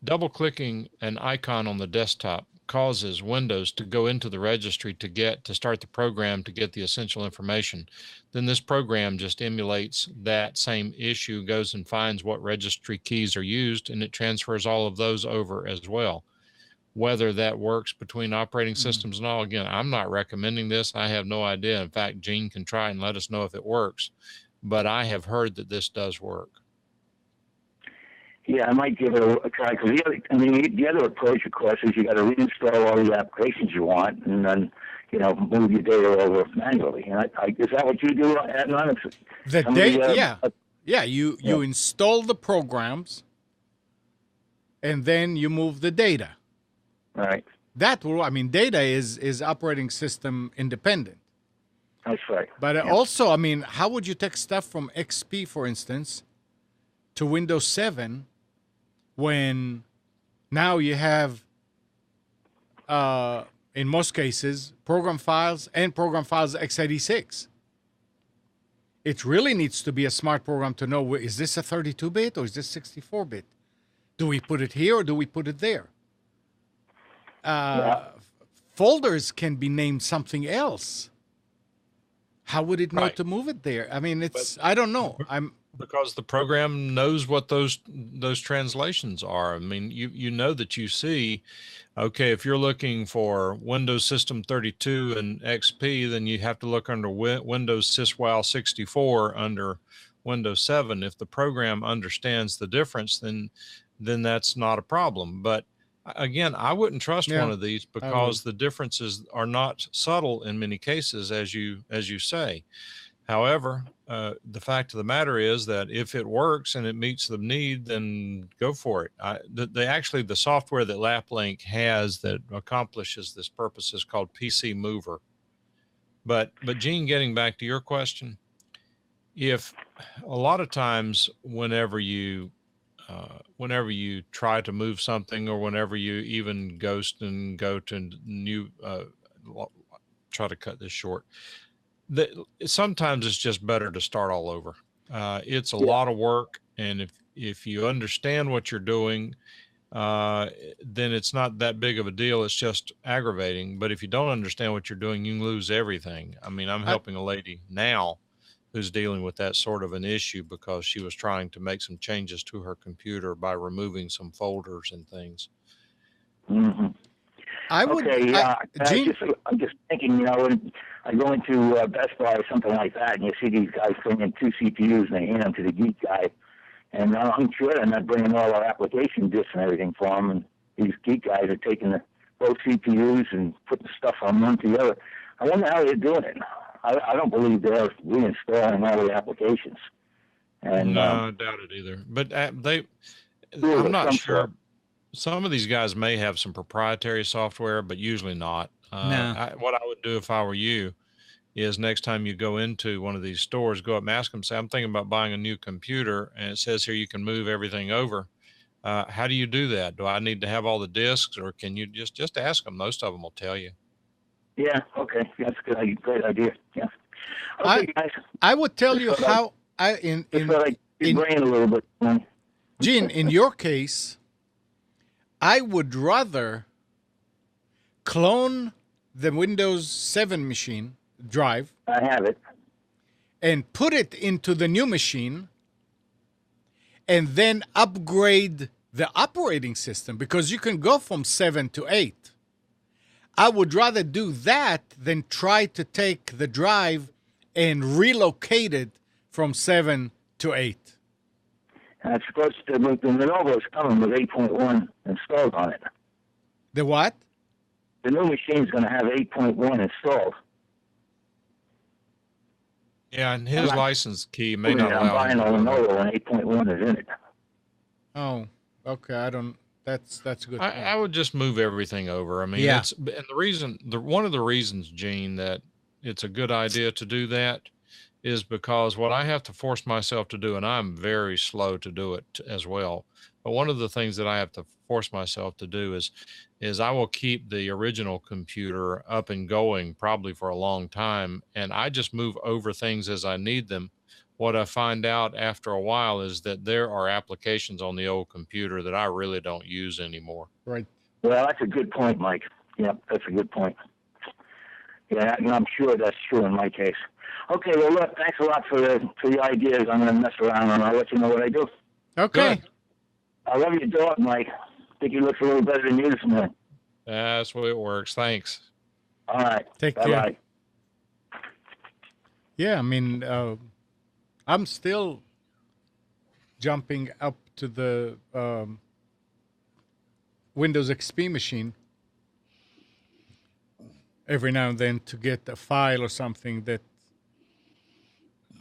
double clicking an icon on the desktop causes Windows to go into the registry to start the program to get the essential information, then this program just emulates that same issue, goes and finds what registry keys are used, and it transfers all of those over as well. Whether that works between operating systems and all, again, I'm not recommending this. I have no idea. In fact, Gene can try and let us know if it works, but I have heard that this does work. Yeah, I might give it a try, because the other approach, of course, is you got to reinstall all the applications you want, and then move your data over manually. And is that what you do, Adnan? The data, you install the programs, and then you move the data. Right. That will, data is operating system independent. That's right. But also, how would you take stuff from XP, for instance, to Windows 7 when now you have, in most cases, program files and program files x86? It really needs to be a smart program to know, is this a 32-bit or is this 64-bit? Do we put it here or do we put it there? Folders can be named something else. How would it know to move it there? I don't know. Because the program knows what those translations are. You know that you see, okay, if you're looking for Windows System 32 and XP, then you have to look under Windows Syswell 64 under Windows 7. If the program understands the difference, then that's not a problem. But again, I wouldn't trust one of these, because the differences are not subtle in many cases, as you say. However, the fact of the matter is that if it works and it meets the need, then go for it. The software that Laplink has that accomplishes this purpose is called PC Mover. But Gene, getting back to your question, if a lot of times whenever you try to move something, or whenever you even ghost and go to new, try to cut this short, sometimes it's just better to start all over. It's a lot of work, and if you understand what you're doing, then it's not that big of a deal. It's just aggravating. But if you don't understand what you're doing, you can lose everything. I'm helping a lady now who's dealing with that sort of an issue because she was trying to make some changes to her computer by removing some folders and things. Mm-hmm. I would, Okay, yeah. Gene, I'm just thinking, you know, when I go into Best Buy or something like that, and you see these guys bringing 2 CPUs and they hand them to the geek guy, and I'm sure they're not bringing all our application disks and everything for them, and these geek guys are taking both CPUs and putting stuff on one to the other. I wonder how they're doing it. I don't believe they're reinstalling all the applications. And No, I doubt it either. But I'm not sure. Some of these guys may have some proprietary software, but usually not. No. What I would do if I were you is next time you go into one of these stores, go up and ask them, say, I'm thinking about buying a new computer, and it says here you can move everything over. How do you do that? Do I need to have all the disks, or can you just ask them? Most of them will tell you. Yeah, okay. That's a great idea. Yeah. Okay, guys. I would tell you how in brain a little bit. Gene, in your case, I would rather clone the Windows 7 machine drive. I have it. And put it into the new machine and then upgrade the operating system, because you can go from 7 to 8. I would rather do that than try to take the drive and relocate it from 7 to 8. And it's supposed to, the Lenovo is coming with 8.1 installed on it. The what? The new machine's going to have 8.1 installed. Yeah, and his license key may not allow I'm buying a Lenovo and 8.1 is in it. Oh, okay. I don't. That's a good. I would just move everything over. I mean, Yeah. One of the reasons, Gene, that it's a good idea to do that is because what I have to force myself to do, and I'm very slow to do it as well, but one of the things that I have to force myself to do is I will keep the original computer up and going probably for a long time, and I just move over things as I need them. What I find out after a while is that there are applications on the old computer that I really don't use anymore. Right. Well, that's a good point, Mike. Yeah, that's a good point. Yeah, and I'm sure that's true in my case. Okay, well, look, thanks a lot for the ideas. I'm going to mess around and I'll let you know what I do. Okay. Good. I love your dog, Mike. I think he looks a little better than you this morning. That's the way it works. Thanks. All right. Take Bye-bye. care. Yeah, I mean, I'm still jumping up to the Windows XP machine every now and then to get a file or something that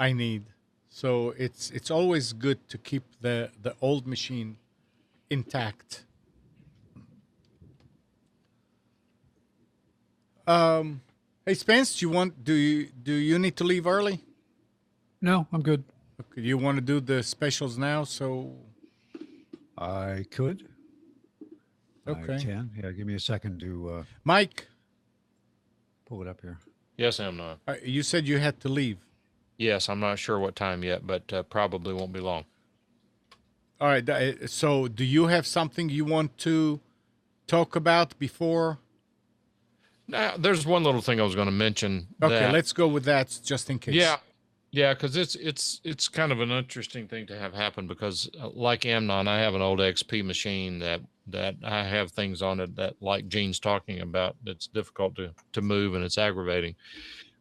I need. So it's always good to keep the old machine intact. Hey Spence, do you need to leave early? No, I'm good. Okay, you want to do the specials now? So I could. okay, I can. Yeah, give me a second to Mike, pull it up here. Yes, Amnon. you said you had to leave. Yes, I'm not sure what time yet, but probably won't be long. All right. So, do you have something you want to talk about before? Now, there's one little thing I was going to mention. Okay, let's go with that just in case. Yeah, because it's kind of an interesting thing to have happen because, like Amnon, I have an old XP machine that I have things on it that, like Gene's talking about, that's difficult to move and it's aggravating.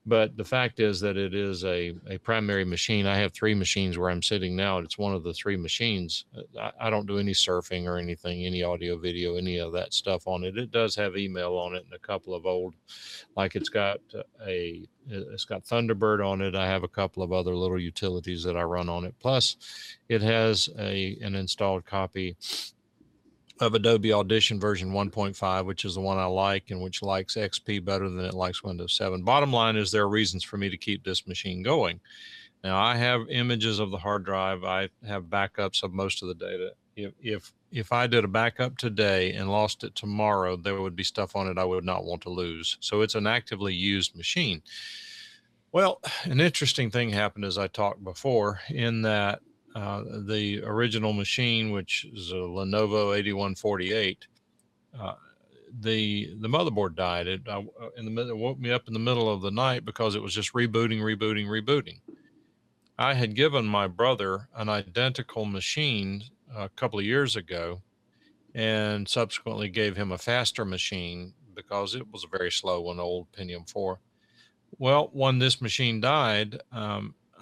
But the fact is that it is a primary machine. I have 3 machines where I'm sitting now, and it's one of the 3 machines. I don't do any surfing or anything, any audio, video, any of that stuff on it. It does have email on it and a couple of old, like it's got Thunderbird on it. I have a couple of other little utilities that I run on it. Plus, it has an installed copy of Adobe Audition version 1.5, which is the one I like and which likes XP better than it likes Windows 7. Bottom line is there are reasons for me to keep this machine going. Now, I have images of the hard drive. I have backups of most of the data. If I did a backup today and lost it tomorrow, there would be stuff on it I would not want to lose. So it's an actively used machine. Well, an interesting thing happened as I talked before in that the original machine, which is a Lenovo 8148, the motherboard died. It woke me up in the middle of the night because it was just rebooting. I had given my brother an identical machine a couple of years ago, and subsequently gave him a faster machine because it was a very slow one, old Pentium 4. Well, when this machine died,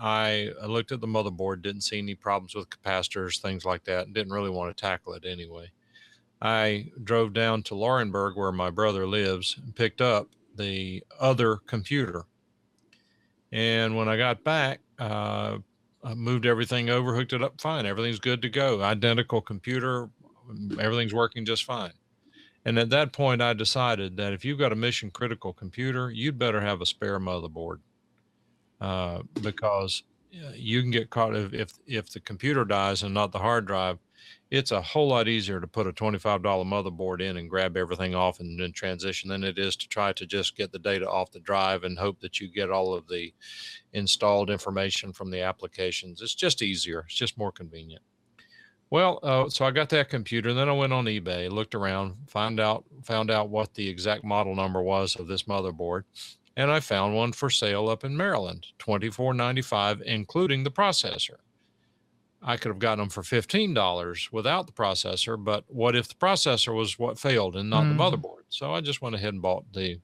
I looked at the motherboard, didn't see any problems with capacitors, things like that, and didn't really want to tackle it anyway. I drove down to Laurinburg, where my brother lives, and picked up the other computer. And when I got back, I moved everything over, hooked it up fine. Everything's good to go. Identical computer, everything's working just fine. And at that point, I decided that if you've got a mission critical computer, you'd better have a spare motherboard, because you can get caught if the computer dies and not the hard drive. It's a whole lot easier to put a $25 motherboard in and grab everything off and then transition than it is to try to just get the data off the drive and hope that you get all of the installed information from the applications. It's just easier. It's just more convenient. Well, so I got that computer, and then I went on eBay, looked around, found out what the exact model number was of this motherboard, and I found one for sale up in Maryland, $24.95, including the processor. I could have gotten them for $15 without the processor, but what if the processor was what failed and not the motherboard? So I just went ahead and bought the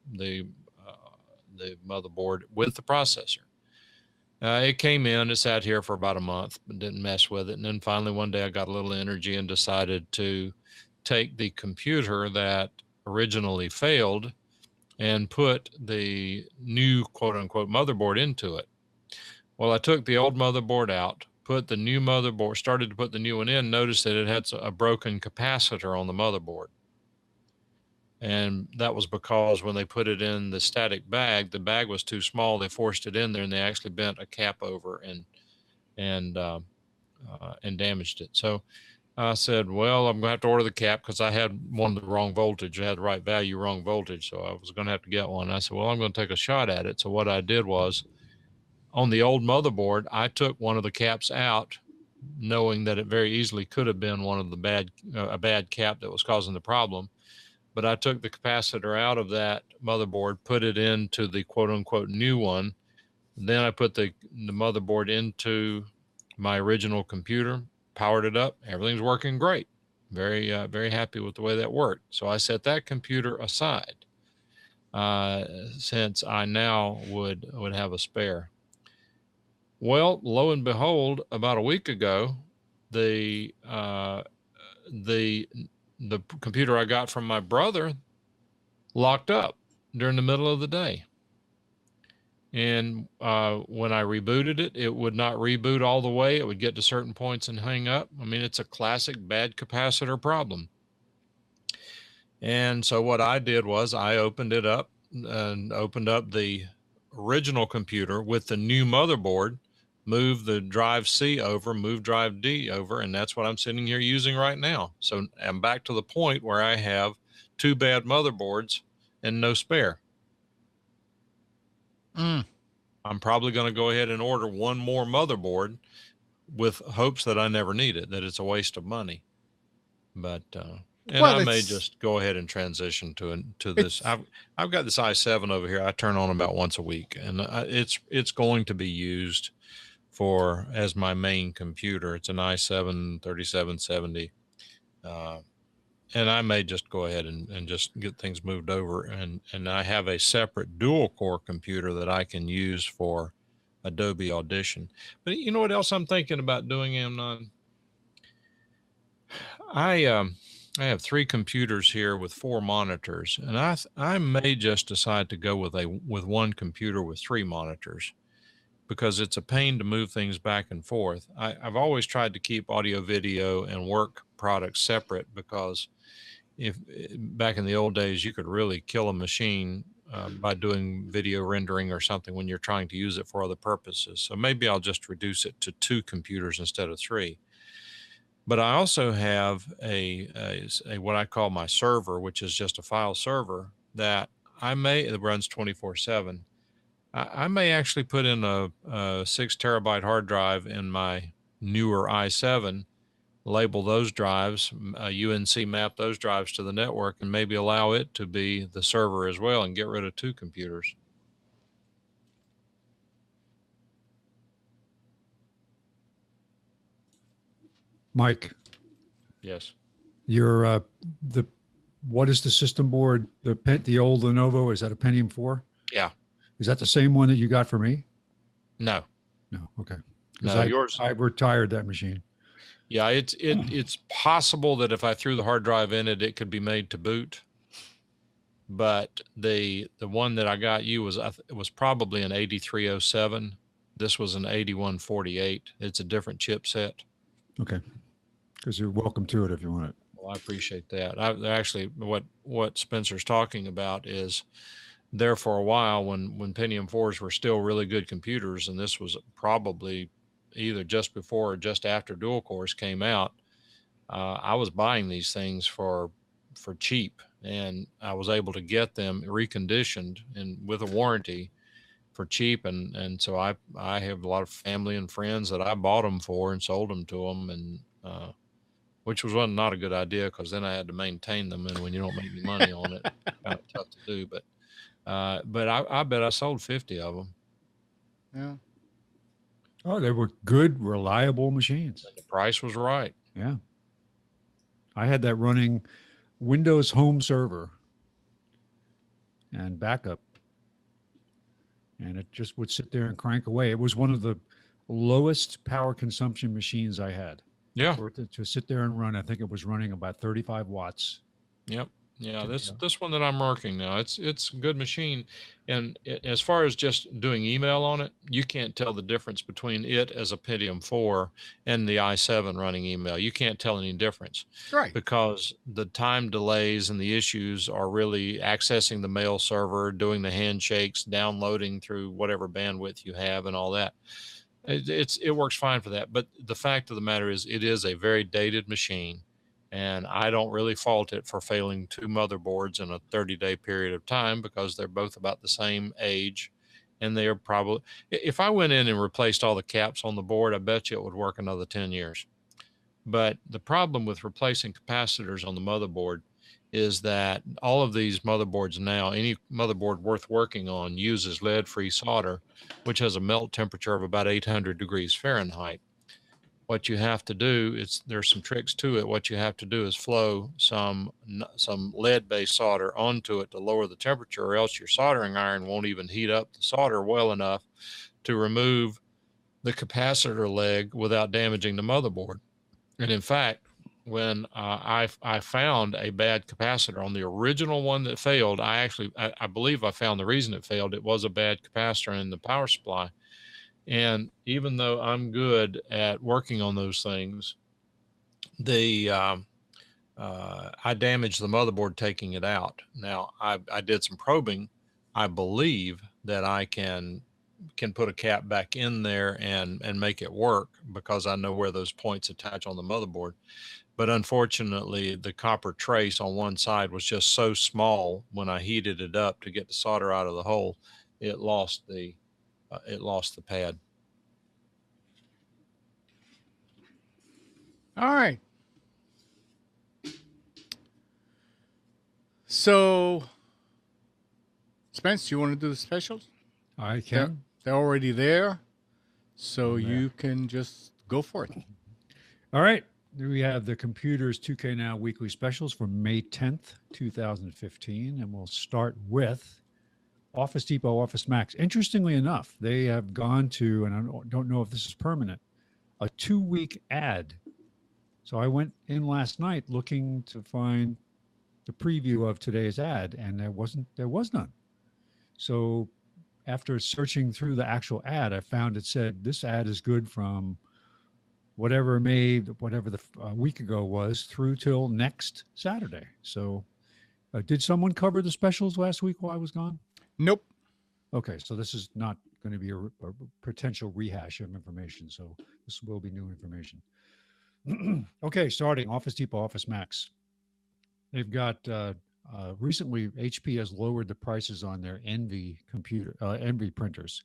motherboard with the processor. It came in, it sat here for about a month, but didn't mess with it. And then finally one day I got a little energy and decided to take the computer that originally failed and put the new quote unquote motherboard into it. Well, I took the old motherboard out, put the new motherboard, started to put the new one in, noticed that it had a broken capacitor on the motherboard. And that was because when they put it in the static bag, the bag was too small. They forced it in there and they actually bent a cap over and damaged it. So I said, well, I'm going to have to order the cap because I had one of the wrong voltage. I had the right value, wrong voltage. So I was going to have to get one. I said, well, I'm going to take a shot at it. So what I did was, on the old motherboard, I took one of the caps out, knowing that it very easily could have been one of the a bad cap that was causing the problem. But I took the capacitor out of that motherboard, put it into the quote unquote new one. Then I put the motherboard into my original computer, powered it up. Everything's working great. Very, very happy with the way that worked. So I set that computer aside, since I now would have a spare. Well, lo and behold, about a week ago, the computer I got from my brother locked up during the middle of the day. And when I rebooted it, it would not reboot all the way. It would get to certain points and hang up. I mean, it's a classic bad capacitor problem. And so what I did was I opened it up and opened up the original computer with the new motherboard, move the drive C over, move drive D over, and that's what I'm sitting here using right now. So I'm back to the point where I have two bad motherboards and no spare. I'm probably going to go ahead and order one more motherboard with hopes that I never need it, that it's a waste of money. But I may just go ahead and transition to this. I've got this i7 over here. I turn on about once a week, and it's going to be used as my main computer. It's an i7 3770. And I may just go ahead and just get things moved over. And I have a separate dual core computer that I can use for Adobe Audition. But you know what else I'm thinking about doing, Amnon? I have 3 computers here with 4 monitors, and I may just decide to go with one computer with 3 monitors, because it's a pain to move things back and forth. I've always tried to keep audio, video, and work products separate, because if back in the old days, you could really kill a machine by doing video rendering or something when you're trying to use it for other purposes. So maybe I'll just reduce it to 2 computers instead of 3. But I also have a what I call my server, which is just a file server that it runs 24/7. I may actually put in a 6 terabyte hard drive in my newer i7, label those drives, UNC map those drives to the network, and maybe allow it to be the server as well, and get rid of 2 computers. Mike, Yes. your what is the system board? The old Lenovo, is that a Pentium 4? Yeah. Is that the same one that you got for me? No. No. Okay. No, yours. I retired that machine. Yeah, it's possible that if I threw the hard drive in it, it could be made to boot. But the one that I got you was probably an 8307. This was an 8148. It's a different chipset. Okay. Because you're welcome to it if you want it. Well, I appreciate that. Actually, what Spencer's talking about is there for a while when Pentium 4s were still really good computers, and this was probably either just before or just after dual cores came out. I was buying these things for cheap, and I was able to get them reconditioned and with a warranty for cheap. And so I have a lot of family and friends that I bought them for and sold them to them, and which was not a good idea, because then I had to maintain them, and when you don't make any money on it, it's kind of tough to do. But I bet I sold 50 of them. Yeah. Oh, they were good, reliable machines. The price was right. Yeah. I had that running Windows Home Server and backup, and it just would sit there and crank away. It was one of the lowest power consumption machines I had. Yeah. For it to sit there and run, I think it was running about 35 watts. Yep. Yeah, this one that I'm working now, it's a good machine. And as far as just doing email on it, you can't tell the difference between it as a Pentium 4 and the i7 running email. You can't tell any difference. Right. Because the time delays and the issues are really accessing the mail server, doing the handshakes, downloading through whatever bandwidth you have and all that. It works fine for that. But the fact of the matter is, it is a very dated machine. And I don't really fault it for failing 2 motherboards in a 30-day period of time, because they're both about the same age. And they are probably, if I went in and replaced all the caps on the board, I bet you it would work another 10 years. But the problem with replacing capacitors on the motherboard is that all of these motherboards now, any motherboard worth working on, uses lead-free solder, which has a melt temperature of about 800 degrees Fahrenheit. What you have to do there's some tricks to it. What you have to do is flow some lead-based solder onto it to lower the temperature, or else your soldering iron won't even heat up the solder well enough to remove the capacitor leg without damaging the motherboard. And in fact, when I found a bad capacitor on the original one that failed, I believe I found the reason it failed. It was a bad capacitor in the power supply. And even though I'm good at working on those things, I damaged the motherboard taking it out. Now I did some probing. I believe that I can put a cap back in there and make it work, because I know where those points attach on the motherboard. But unfortunately, the copper trace on one side was just so small when I heated it up to get the solder out of the hole, it lost the pad. All right. So, Spence, you want to do the specials? I can. They're already there, so you can just go for it. All right. We have the Computers 2K Now weekly specials for May 10th, 2015, and we'll start with Office Depot Office Max. Interestingly enough, they have gone to, and I don't know if this is permanent, a 2-week ad. So I went in last night looking to find the preview of today's ad, and there was none. So after searching through the actual ad, I found it said this ad is good from whatever the week ago was through till next Saturday. So did someone cover the specials last week while I was gone? Nope. Okay, so this is not going to be a potential rehash of information. So this will be new information. Okay, starting Office Depot Office Max. They've got recently HP has lowered the prices on their Envy Envy printers,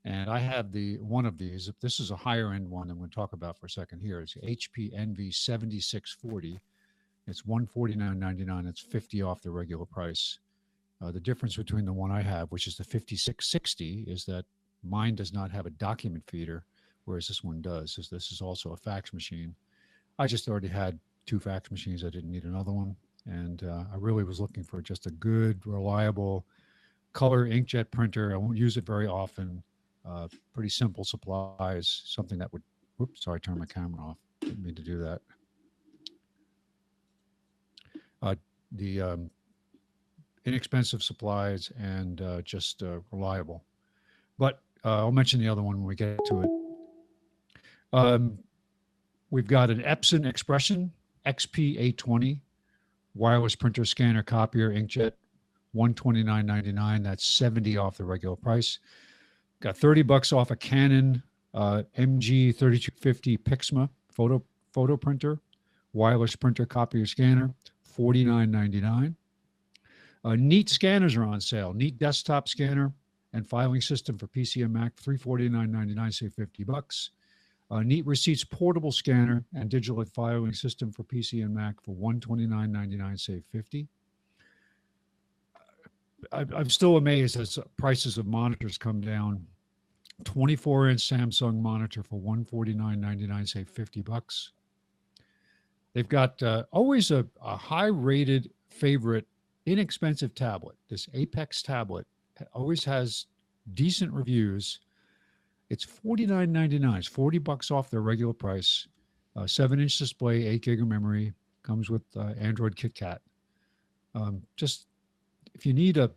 and I have one of these. This is a higher end one I'm going to talk about for a second here. It's HP Envy 7640. It's $149.99. It's $50 off the regular price. The difference between the one I have, which is the 5660, is that mine does not have a document feeder, whereas this one does. This is also a fax machine. I just already had 2 fax machines. I didn't need another one. And I really was looking for just a good, reliable color inkjet printer. I won't use it very often. Pretty simple supplies, something that would, oops, sorry, turn my camera off. Didn't mean to do that. The inexpensive supplies and just reliable. But I'll mention the other one when we get to it. We've got an Epson Expression XP820 wireless printer, scanner, copier, inkjet, $129.99. That's 70 off the regular price. Got $30 off a Canon MG3250 Pixma photo printer, wireless printer, copier, scanner, $49.99. Neat scanners are on sale. Neat desktop scanner and filing system for PC and Mac, $349.99, save $50. Neat Receipts portable scanner and digital filing system for PC and Mac for $129.99, save $50. I'm still amazed as prices of monitors come down. 24-inch Samsung monitor for $149.99, save $50. They've got always a high-rated favorite, inexpensive tablet. This Apex tablet always has decent reviews. It's $49.99. It's $40 off their regular price. 7-inch display, 8 gig of memory. Comes with Android KitKat. Just if you need a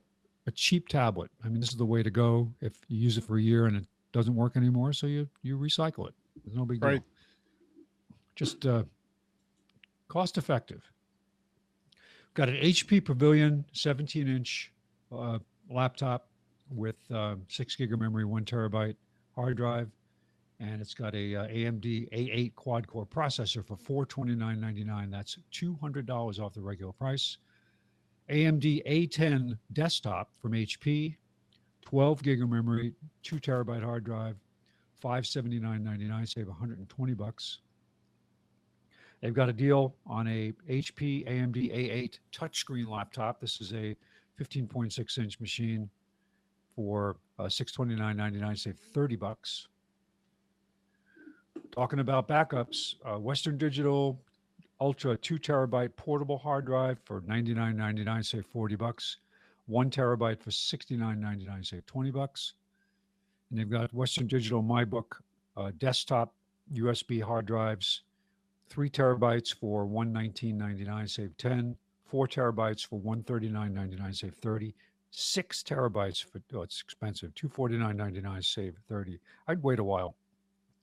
cheap tablet, I mean, this is the way to go. If you use it for a year and it doesn't work anymore, so you recycle it. There's no big deal. Right. Just cost effective. Got an HP Pavilion 17-inch laptop with 6 gig of memory, 1 terabyte hard drive, and it's got a AMD A8 quad-core processor for $429.99. That's $200 off the regular price. AMD A10 desktop from HP, 12 gig of memory, 2 terabyte hard drive, $579.99, save $120. They've got a deal on a HP AMD A8 touchscreen laptop. This is a 15.6-inch machine for $629.99, save $30. Talking about backups, Western Digital Ultra 2 terabyte portable hard drive for $99.99, save $40. 1 terabyte for $69.99, save $20. And they've got Western Digital MyBook desktop USB hard drives, 3 terabytes for $119.99, save $10. 4 terabytes for $139.99, save $30. 6 terabytes for, oh, it's expensive, $249.99, save $30. I'd wait a while.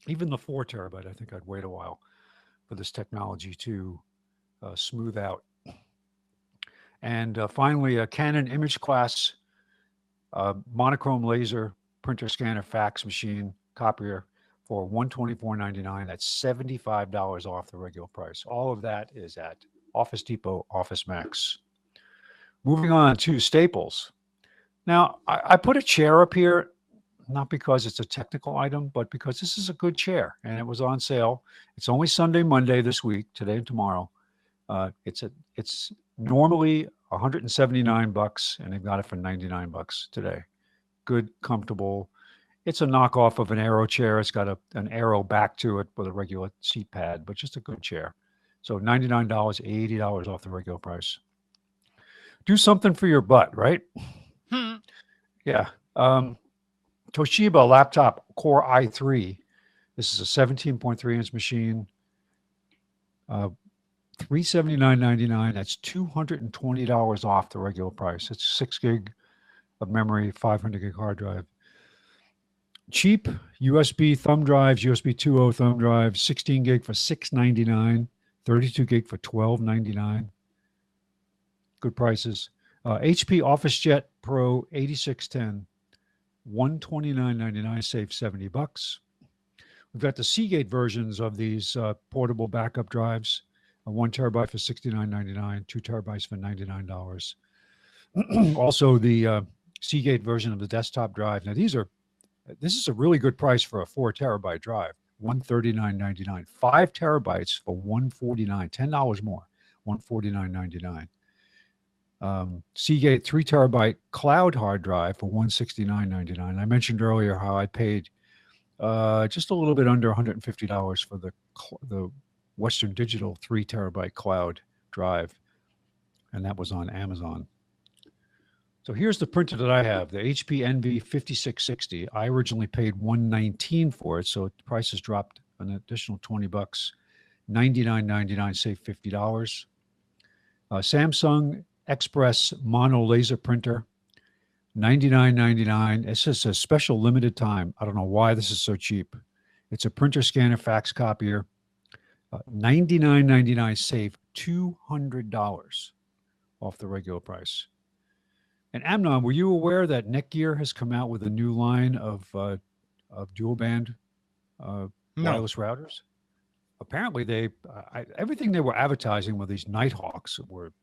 Even the 4 terabyte, I think I'd wait a while for this technology to smooth out. And finally, a Canon Image Class monochrome laser printer scanner fax machine copier for $124.99. That's $75 off the regular price. All of that is at Office Depot, Office Max. Moving on to Staples. Now, I put a chair up here, not because it's a technical item, but because this is a good chair and it was on sale. It's only Sunday, Monday this week, today and tomorrow. It's normally $179 and they've got it for $99 today. Good, comfortable. It's a knockoff of an Aero chair. It's got an Aero back to it with a regular seat pad, but just a good chair. So $99, $80 off the regular price. Do something for your butt, right? Yeah. Toshiba laptop Core i3. This is a 17.3-inch machine. $379.99. That's $220 off the regular price. It's 6 gig of memory, 500 gig hard drive. Cheap USB thumb drives, USB 2.0 thumb drives, 16 gig for $699, 32 gig for $1299. Good prices. HP OfficeJet Pro 8610, $129.99, save $70. We've got the Seagate versions of these portable backup drives. 1 terabyte for $69.99, 2 terabytes for $99. Also, the Seagate version of the desktop drive. Now, this is a really good price for a 4 terabyte drive, $139.99. 5 terabytes for $149, $10 more, $149.99. Seagate 3 terabyte cloud hard drive for $169.99. I mentioned earlier how I paid just a little bit under $150 for the Western Digital 3 terabyte cloud drive, and that was on Amazon. So here's the printer that I have, the HP Envy 5660. I originally paid $119 for it, so the price has dropped an additional $20. $99.99, save $50. Samsung Express Mono Laser Printer, $99.99. It says a special limited time. I don't know why this is so cheap. It's a printer, scanner, fax copier. $99.99, save $200 off the regular price. And Amnon, were you aware that Netgear has come out with a new line of dual band wireless routers? Apparently, everything they were advertising with these Nighthawks were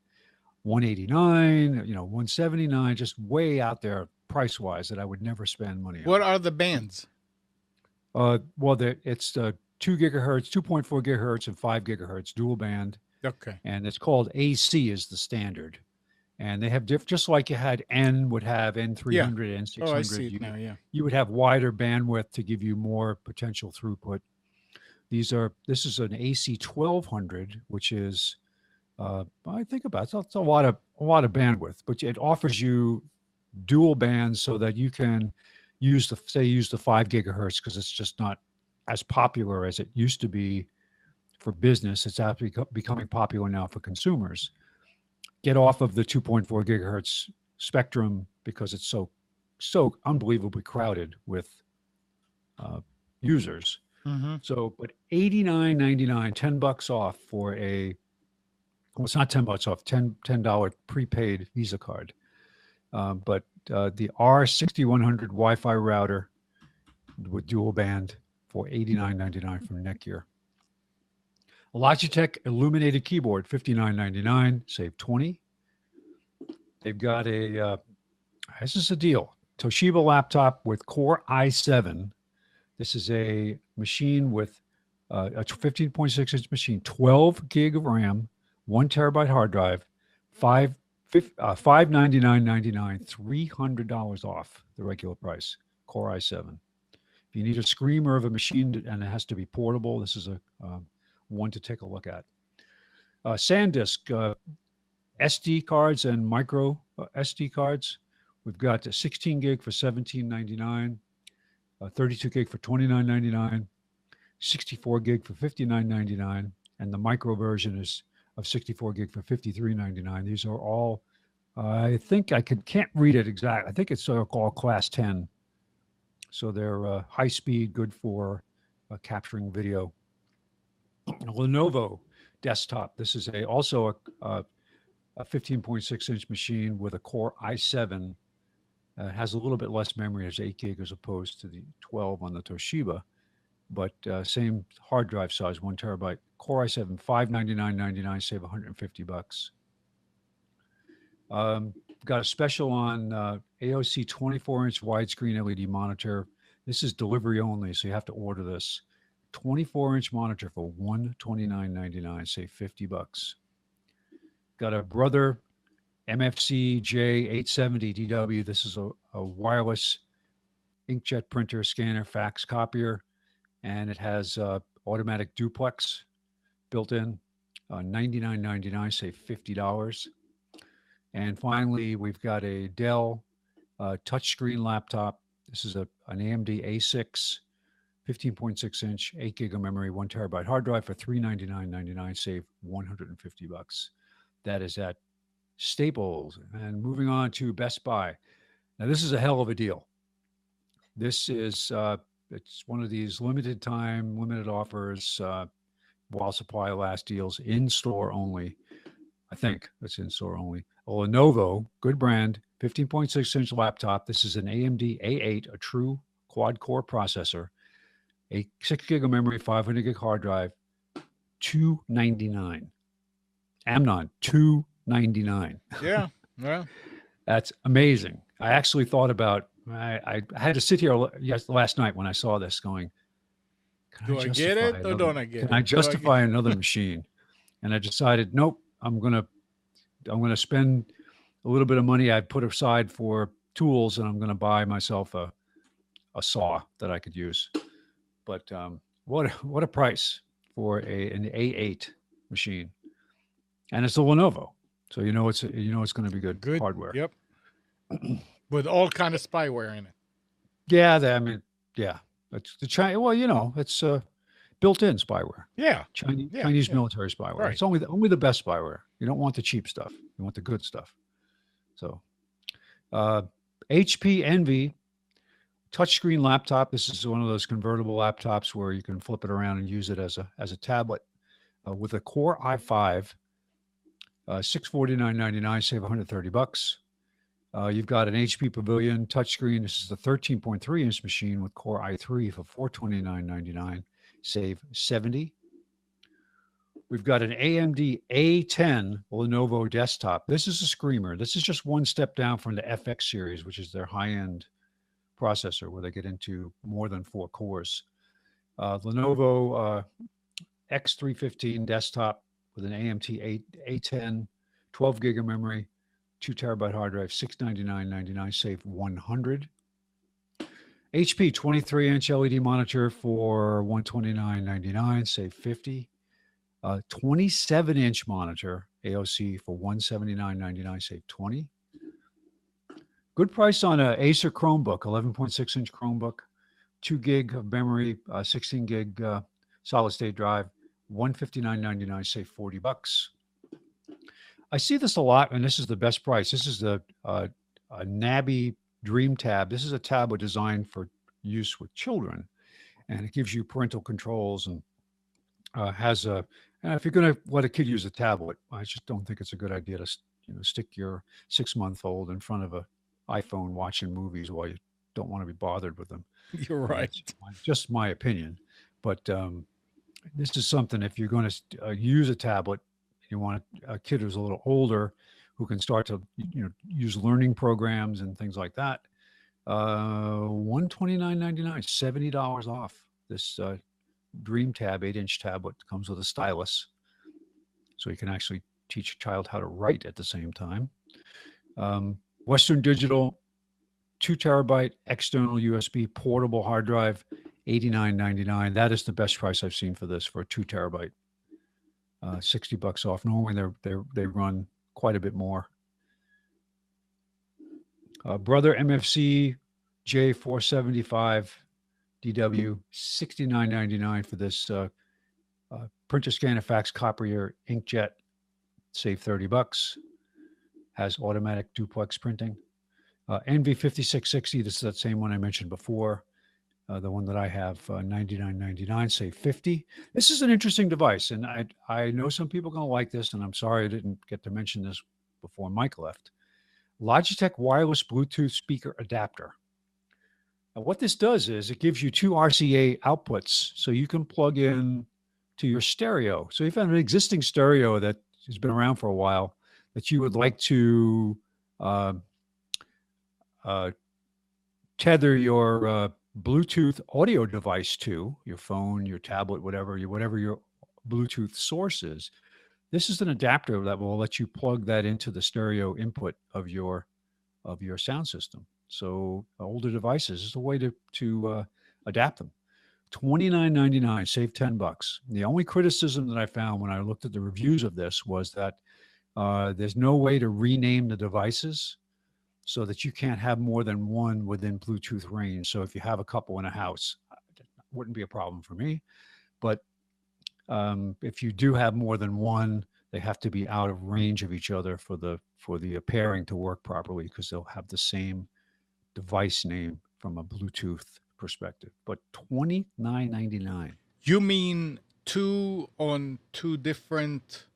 $189, $179, just way out there price wise that I would never spend money on. What are the bands? Well, it's 2 gigahertz, 2.4 gigahertz, and 5 gigahertz dual band. Okay. And it's called AC is the standard. And they have just like you had would have N300, N600. Oh, I see it now, yeah. You would have wider bandwidth to give you more potential throughput. This is an AC 1200, which is, I think about it's a lot of bandwidth, but it offers you dual bands so that you can use the 5 gigahertz because it's just not as popular as it used to be for business. It's actually becoming popular now for consumers. Get off of the 2.4 gigahertz spectrum because it's so unbelievably crowded with users. Mm-hmm. So, but $89.99, $10 off for it's not $10 off, $10 prepaid Visa card. But the R6100 Wi-Fi router with dual band for $89.99 from Netgear. Logitech illuminated keyboard, $59.99, save $20. They've got this is a deal, Toshiba laptop with Core i7. This is a machine with a 15.6-inch machine, 12 gig of RAM, 1 terabyte hard drive, $599.99, $300 off the regular price, Core i7. If you need a screamer of a machine and it has to be portable, this is a one to take a look at. SanDisk, SD cards and micro SD cards. We've got a 16 gig for $17.99, 32 gig for $29.99, 64 gig for $59.99, and the micro version is of 64 gig for $53.99. These are all, I think can't read it exactly. I think it's called Class 10. So they're high speed, good for capturing video. Lenovo desktop. This is also a 15.6-inch machine with a Core i7. Has a little bit less memory, as 8 gig as opposed to the 12 on the Toshiba, but same hard drive size, 1 terabyte. Core i7, $599.99, save $150. Got a special on AOC 24-inch widescreen LED monitor. This is delivery only, so you have to order this. 24-inch monitor for $129.99, save $50. Got a Brother MFC J870 DW. This is a wireless inkjet printer, scanner, fax copier, and it has automatic duplex built in. $99.99, save $50. And finally, we've got a Dell touchscreen laptop. This is an AMD A6 15.6-inch, 8 gig of memory, 1 terabyte hard drive for $399.99, save $150. That is at Staples. And moving on to Best Buy. Now, this is a hell of a deal. This is it's one of these limited time, limited offers, while supply lasts deals, in-store only. I think it's in-store only. A Lenovo, good brand, 15.6-inch laptop. This is an AMD A8, a true quad-core processor, a 6 gig of memory, 500 gig hard drive, $299. Amnon, $299. Yeah, yeah. That's amazing. I actually thought about, I had to sit here last night when I saw this going, Do I get it or don't I get it? Can I justify another machine? And I decided, nope, I'm gonna spend a little bit of money I put aside for tools, and I'm gonna buy myself a saw that I could use. But what a price for an A8 machine, and it's a Lenovo, so you know it's going to be good hardware. Yep. With all kind of spyware in it. Yeah, I mean, yeah, it's the China. Well, it's built-in spyware. Yeah. Chinese military spyware. Right. It's only the best spyware. You don't want the cheap stuff. You want the good stuff. So, HP Envy touchscreen laptop. This is one of those convertible laptops where you can flip it around and use it as a tablet with a Core i5. $649.99, save $130. You've got an HP Pavilion touchscreen. This is a 13.3-inch machine with Core i3 for $429.99, save $70. We've got an AMD A10 Lenovo desktop. This is a screamer. This is just one step down from the FX series, which is their high-end processor where they get into more than 4 cores. Lenovo X315 desktop with an AMD A10, 12 gig of memory, 2 terabyte hard drive, $699.99, save $100. HP 23-inch LED monitor for $129.99, save $50. 27-inch monitor AOC for $179.99, save $20. Good price on a Acer Chromebook, 11.6-inch Chromebook, 2 gig of memory, 16 gig solid state drive, $159.99, save $40. I see this a lot, and this is the best price. This is the a Nabi Dream Tab. This is a tablet designed for use with children, and it gives you parental controls and has a. And if you're going to let a kid use a tablet, I just don't think it's a good idea to stick your 6-month-old in front of a iPhone watching movies while you don't want to be bothered with them. You're right. Just my opinion, but this is something. If you're going to use a tablet, you want a kid who's a little older who can start to use learning programs and things like that. $129.99, $70 off. This Dream Tab 8-inch tablet comes with a stylus, so you can actually teach a child how to write at the same time. Western Digital 2 terabyte external USB portable hard drive, $89.99. That is the best price I've seen for this, for a 2 terabyte. $60 off. Normally they run quite a bit more. Brother MFC J475 DW, $69.99 for this printer scanner fax copier inkjet, save $30. Has automatic duplex printing. NV5660, this is that same one I mentioned before. The one that I have, $99.99, save $50. This is an interesting device, and I know some people are going to like this, and I'm sorry I didn't get to mention this before Mike left. Logitech wireless Bluetooth speaker adapter. Now, what this does is it gives you 2 RCA outputs, so you can plug in to your stereo. So if you have an existing stereo that has been around for a while that you would like to tether your Bluetooth audio device to, your phone, your tablet, whatever your Bluetooth source is, this is an adapter that will let you plug that into the stereo input of your sound system. So older devices is a way to adapt them. $29.99, save $10. The only criticism that I found when I looked at the reviews of this was that there's no way to rename the devices, so that you can't have more than one within Bluetooth range. So if you have a couple in a house, it wouldn't be a problem for me. But if you do have more than one, they have to be out of range of each other for the pairing to work properly, because they'll have the same device name from a Bluetooth perspective. But $29.99. You mean 2 on 2 different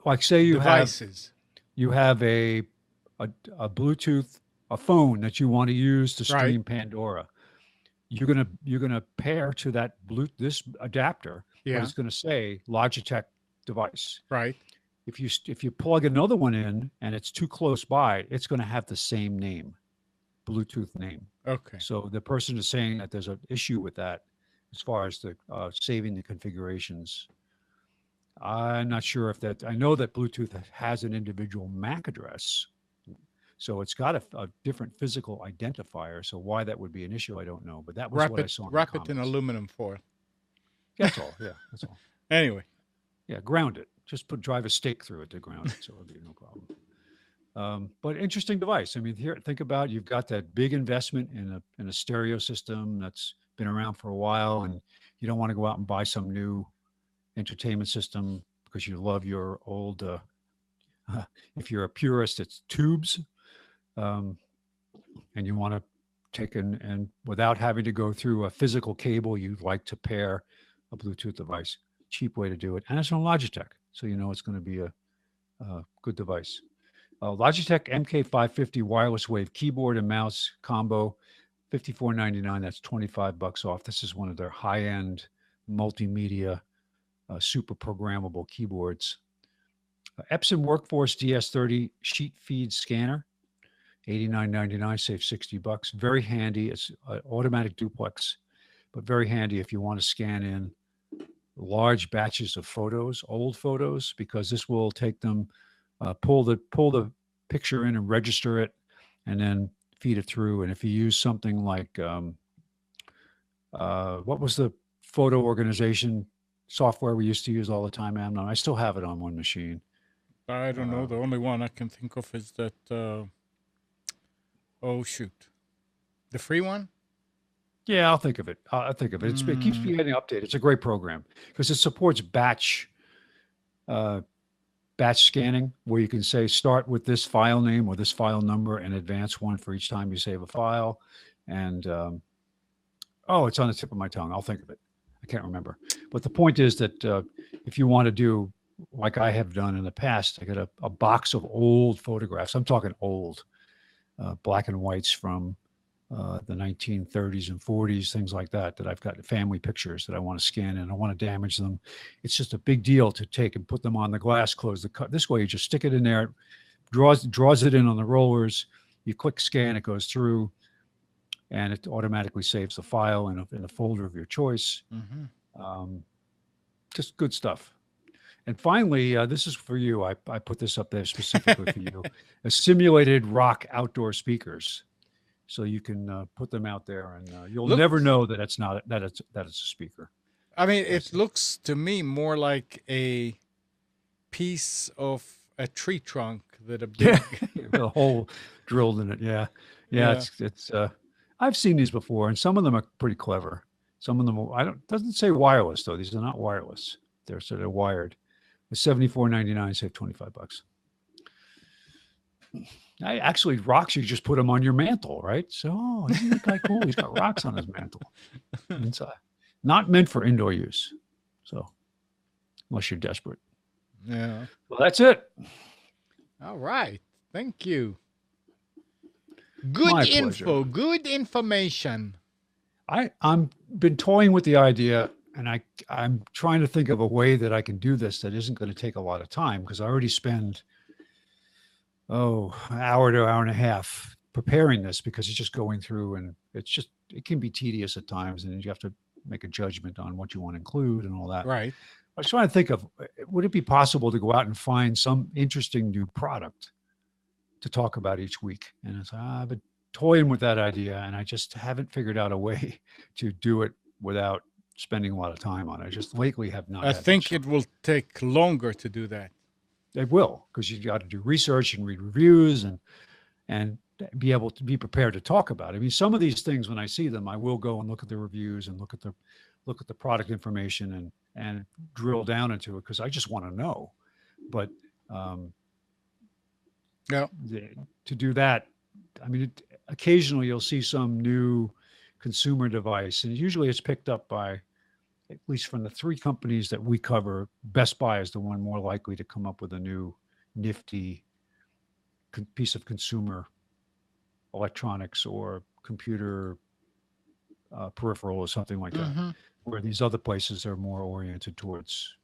like say you devices? You have a Bluetooth, a phone that you want to use to stream Right. Pandora. You're gonna pair to that this adapter. Yeah. But it's going to say Logitech device. Right. If you plug another one in and it's too close by, it's going to have the same name, Bluetooth name. Okay. So the person is saying that there's an issue with that as far as the saving the configurations. I'm not sure if that. I know that Bluetooth has an individual MAC address, so it's got a different physical identifier. So why that would be an issue, I don't know. But that was what I saw. Wrap it in aluminum foil. That's all. Yeah, that's all. Anyway, Yeah, ground it. Just drive a stake through it to ground it, so it'll be no problem. But interesting device. I mean, here, think about you've got that big investment in a stereo system that's been around for a while, and you don't want to go out and buy some new entertainment system because you love your old. If you're a purist, it's tubes, and you want to take and without having to go through a physical cable, you'd like to pair a Bluetooth device. Cheap way to do it, and it's on Logitech, so you know it's going to be a good device. Logitech MK550 wireless wave keyboard and mouse combo, $54.99. That's $25 off. This is one of their high-end multimedia, super programmable keyboards. Epson Workforce DS30 sheet feed scanner, $89.99. Save $60. Very handy. It's an automatic duplex, but very handy if you want to scan in large batches of photos, old photos, because this will take them, pull the picture in and register it, and then feed it through. And if you use something like what was the photo organization software we used to use all the time, Amnon? I still have it on one machine. I don't know. The only one I can think of is that. Oh shoot, the free one. Yeah, I'll think of it. I'll think of it. It keeps me getting updated. It's a great program because it supports batch scanning, where you can say start with this file name or this file number and advance one for each time you save a file. And it's on the tip of my tongue. I'll think of it. I can't remember. But the point is that if you want to do like I have done in the past, I got a box of old photographs. I'm talking old black and whites from the 1930s and 40s, things like that I've got family pictures that I want to scan and I want to damage them. It's just a big deal to take and put them on the glass, close the cut. This way you just stick it in there, draws it in on the rollers. You click scan, it goes through, and it automatically saves the file in a folder of your choice. Just good stuff. And finally, this is for you. I put this up there specifically for you. A simulated rock outdoor speakers. So you can put them out there, and you'll never know that it's a speaker. I mean, it looks to me more like a piece of a tree trunk that a big a hole drilled in it. Yeah. It's. I've seen these before, and some of them are pretty clever. Some of them doesn't say wireless though. These are not wireless. They're wired. It's $74.99. Save $25. Rocks, you just put them on your mantle, right? So, isn't that guy cool? He's got rocks on his mantle inside. Not meant for indoor use. So, unless you're desperate. Yeah. Well, that's it. All right. Thank you. Good info. Good information. I'm been toying with the idea, and I'm trying to think of a way that I can do this that isn't going to take a lot of time, because I already spend an hour to hour and a half preparing this, because it's just going through, and it can be tedious at times, and you have to make a judgment on what you want to include and all that. Right. I was trying to think of, would it be possible to go out and find some interesting new product to talk about each week? And I've been toying with that idea, and I just haven't figured out a way to do it without spending a lot of time on it. I just lately have not. I think it will take longer to do that. It will, because you've got to do research and read reviews and be able to be prepared to talk about it. I mean, some of these things, when I see them, I will go and look at the reviews and look at the product information and drill down into it, because I just want to know. But to do that, I mean, occasionally you'll see some new consumer device, and usually it's picked up by, at least from the three companies that we cover, Best Buy is the one more likely to come up with a new nifty piece of consumer electronics or computer peripheral or something like that, where these other places are more oriented towards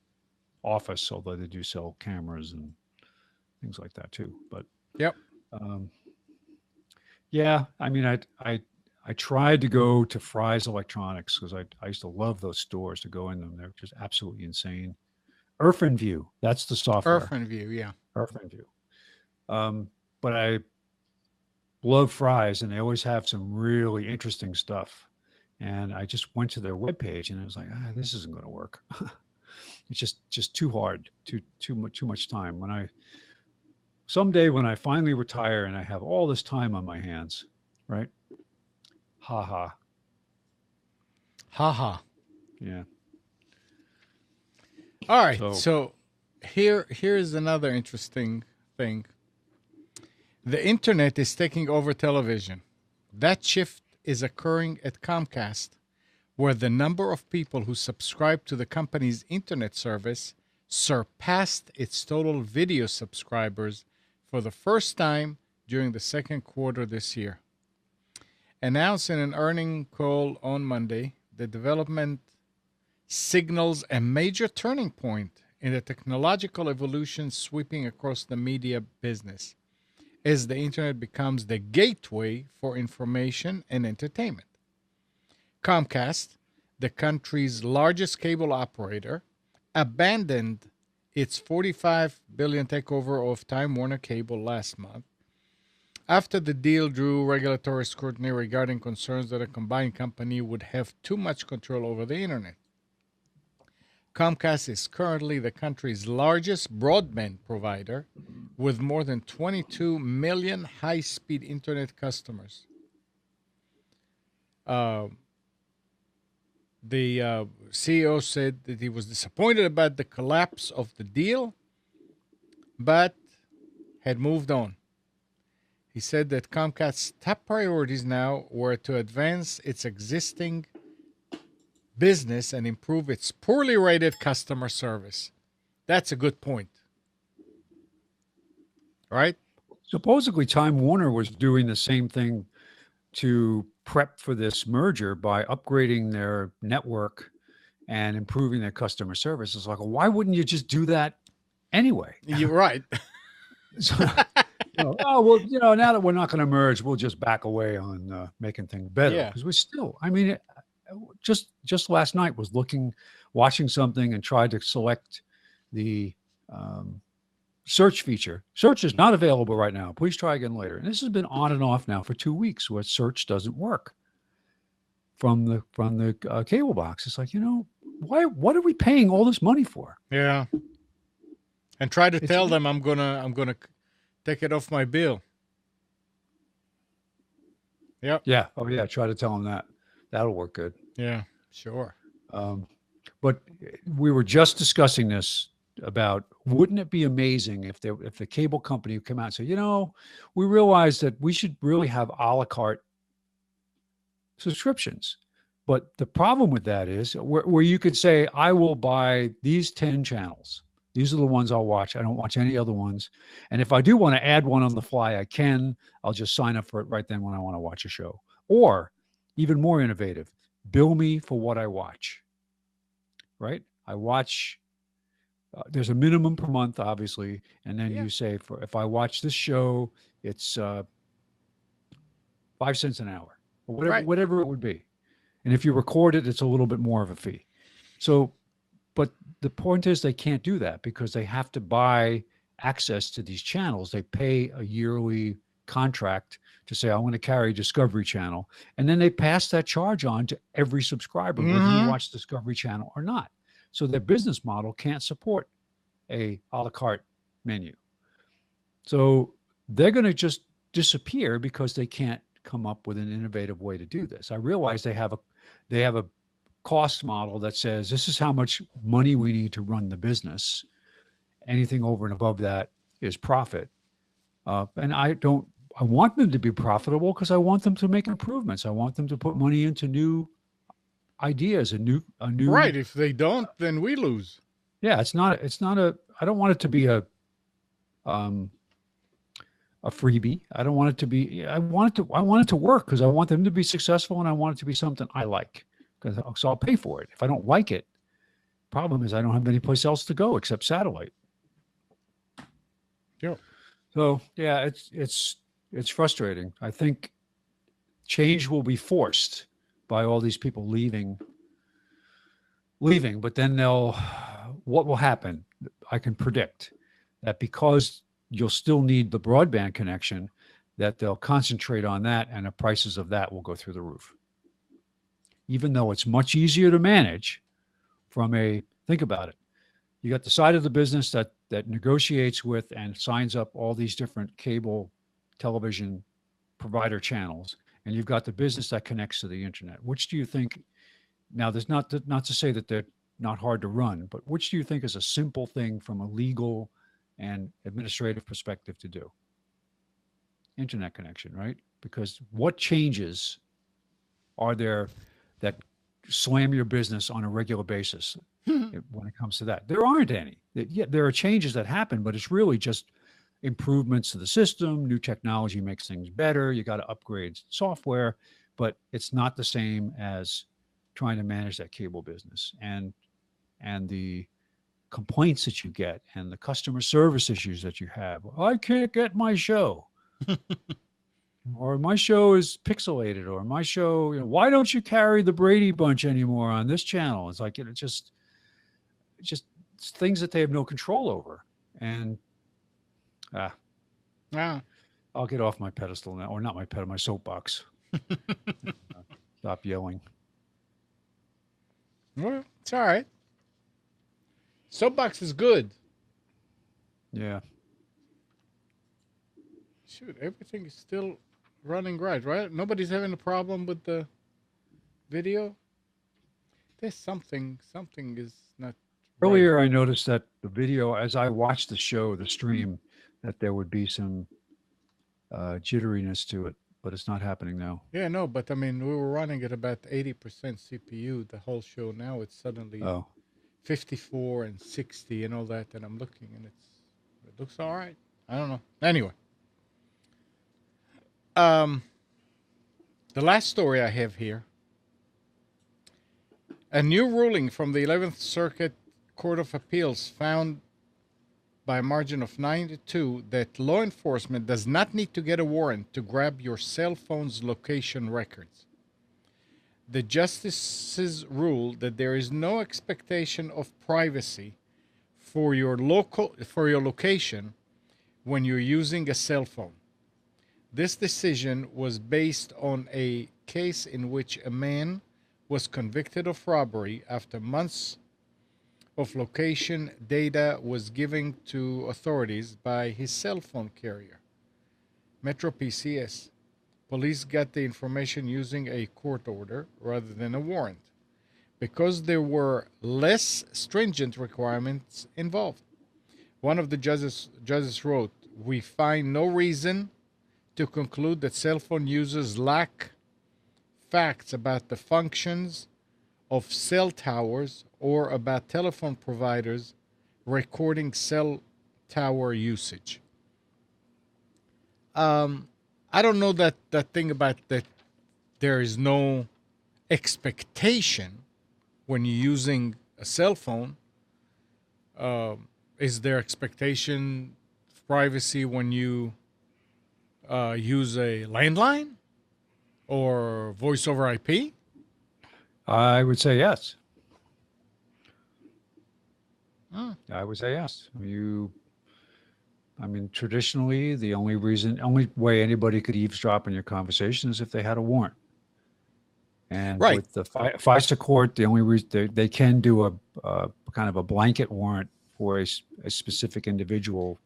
office, although they do sell cameras and things like that too. But I mean, I tried to go to Fry's Electronics, because I used to love those stores, to go in them. They're just absolutely insane. IrfanView, that's the software. IrfanView, yeah. IrfanView. But I love Fry's, and they always have some really interesting stuff. And I just went to their webpage and I was like, this isn't going to work. It's just too hard, too much time. Someday when I finally retire and I have all this time on my hands, right? Ha ha. Ha ha. Yeah. All right. So here's another interesting thing. The internet is taking over television. That shift is occurring at Comcast, where the number of people who subscribe to the company's internet service surpassed its total video subscribers for the first time during the second quarter this year. Announced in an earnings call on Monday, the development signals a major turning point in the technological evolution sweeping across the media business, as the internet becomes the gateway for information and entertainment. Comcast, the country's largest cable operator, abandoned its $45 billion takeover of Time Warner Cable last month after the deal drew regulatory scrutiny regarding concerns that a combined company would have too much control over the internet. Comcast is currently the country's largest broadband provider with more than 22 million high-speed internet customers. The CEO said that he was disappointed about the collapse of the deal, but had moved on. He said that Comcast's top priorities now were to advance its existing business and improve its poorly rated customer service. That's a good point. Right? Supposedly, Time Warner was doing the same thing to prep for this merger by upgrading their network and improving their customer service. It's like, why wouldn't you just do that anyway? You're right. So, now that we're not going to merge, we'll just back away on making things better. Yeah. Because we're still, just last night was watching something and tried to select the search feature. Search is not available right now. Please try again later. And this has been on and off now for 2 weeks where search doesn't work from the cable box. It's like, what are we paying all this money for? Yeah. And try to tell them I'm gonna take it off my bill. Yep. Yeah. Oh yeah. Try to tell them that. That'll work good. Yeah, sure. But we were just discussing this about, wouldn't it be amazing if the cable company would come out and say, we realize that we should really have a la carte subscriptions. But the problem with that is where you could say, I will buy these 10 channels. These are the ones I'll watch. I don't watch any other ones. And if I do want to add one on the fly, I can. I'll just sign up for it right then when I want to watch a show. Or even more innovative, bill me for what I watch. Right? I watch, there's a minimum per month, obviously. And then you say, if I watch this show, it's 5 cents an hour, or whatever it would be. And if you record it, it's a little bit more of a fee. So, but the point is they can't do that because they have to buy access to these channels. They pay a yearly contract to say, I want to carry Discovery Channel. And then they pass that charge on to every subscriber, whether you watch Discovery Channel or not. So their business model can't support a la carte menu. So they're going to just disappear because they can't come up with an innovative way to do this. I realize they have a cost model that says this is how much money we need to run the business. Anything over and above that is profit. And I want them to be profitable because I want them to make improvements. I want them to put money into new ideas, a new right. If they don't, then we lose. Yeah, I don't want it to be a freebie. I don't want it to be, I want it to work because I want them to be successful and I want it to be something I like. So I'll pay for it. If I don't like it, problem is I don't have any place else to go except satellite. Yeah. So yeah, it's frustrating. I think change will be forced by all these people leaving, but then what will happen? I can predict that because you'll still need the broadband connection, that they'll concentrate on that and the prices of that will go through the roof. even though it's much easier to manage from a, think about it. You got the side of the business that negotiates with and signs up all these different cable television provider channels, and you've got the business that connects to the internet. Which do you think? Now, there's not to say that they're not hard to run, but which do you think is a simple thing from a legal and administrative perspective to do? Internet connection, right? Because what changes are there that slam your business on a regular basis when it comes to that? There aren't any. Yeah, there are changes that happen, but it's really just improvements to the system. New technology makes things better. You got to upgrade software, but it's not the same as trying to manage that cable business and the complaints that you get and the customer service issues that you have. I can't get my show. Or my show is pixelated, or my show, why don't you carry the Brady Bunch anymore on this channel? It's like, it's just things that they have no control over. And I'll get off my pedestal now, or not my soapbox. Stop yelling. Well, it's all right. Soapbox is good. Yeah. Shoot, everything is still running right? Nobody's having a problem with the video? There's something is not right. Earlier, I noticed that the video, as I watched the show, the stream, that there would be some jitteriness to it, but it's not happening now. Yeah, no, but I mean, we were running at about 80% CPU the whole show. Now it's suddenly 54 and 60 and all that, and I'm looking, and it looks all right. I don't know. Anyway. The last story I have here, a new ruling from the 11th Circuit Court of Appeals found by a margin of 9-2 that law enforcement does not need to get a warrant to grab your cell phone's location records. The justices ruled that there is no expectation of privacy for your location when you're using a cell phone. This decision was based on a case in which a man was convicted of robbery after months of location data was given to authorities by his cell phone carrier, Metro PCS. Police got the information using a court order rather than a warrant because there were less stringent requirements involved. One of the judges wrote, "We find no reason to conclude that cell phone users lack facts about the functions of cell towers or about telephone providers recording cell tower usage." I don't know that thing about that there is no expectation when you're using a cell phone. Is there expectation of privacy when you use a landline or voice over IP? I would say yes. I would say yes. I mean, traditionally, the only way anybody could eavesdrop on your conversation is if they had a warrant. And right. With the FISA court, the only reason they can do a kind of a blanket warrant for a specific individual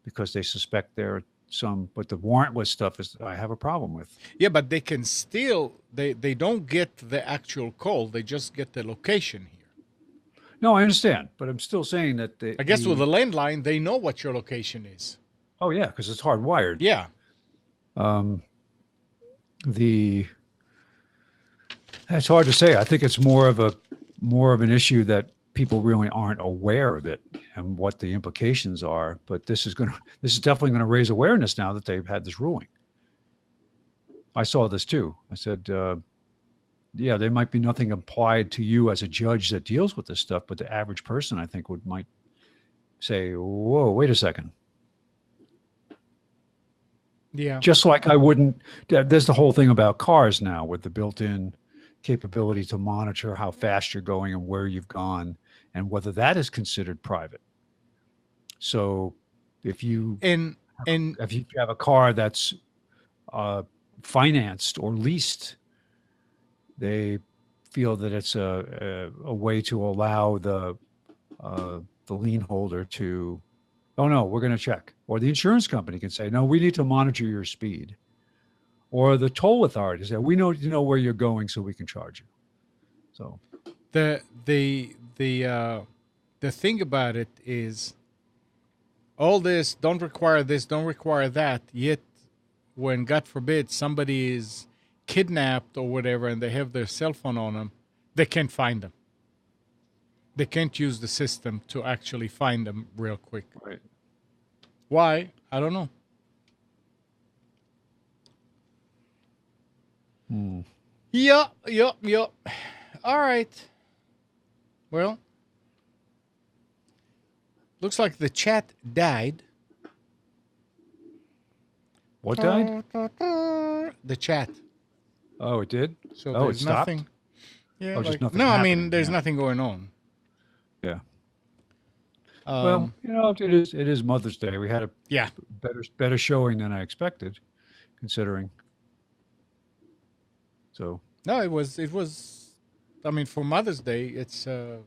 because they suspect there are some, but the warrantless stuff is I have a problem with. Yeah, but they can still, they don't get the actual call. They just get the location here. No, I understand, but I'm still saying that I guess with a landline, they know what your location is. Oh yeah, because it's hardwired. Yeah. It's hard to say. I think it's more of an issue that people really aren't aware of it and what the implications are. But this is definitely going to raise awareness now that they've had this ruling. I saw this too. I said, yeah, there might be nothing applied to you as a judge that deals with this stuff, but the average person, I think, might say, whoa, wait a second. Yeah. Just like I wouldn't, there's the whole thing about cars now with the built-in capability to monitor how fast you're going and where you've gone and whether that is considered private. So if you have a car that's financed or leased, they feel that it's a way to allow the lien holder to, oh no, we're going to check, or the insurance company can say, no, we need to monitor your speed, or the toll authority say, we know where you're going, so we can charge you. So The thing about it is, all this don't require this, don't require that. Yet, when God forbid somebody is kidnapped or whatever, and they have their cell phone on them, they can't find them. They can't use the system to actually find them real quick. right. Why? I don't know. Yup. All right. Well, looks like the chat died. What died? The chat. Oh, it did. So Oh, it there's stopped? nothing. Yeah. Oh, just Like, nothing no, I happening, mean, there's yeah. nothing going on. Yeah. Well, it is Mother's Day. We had a Yeah. better showing than I expected, considering. So No, it was. I mean, for Mother's Day, it's. I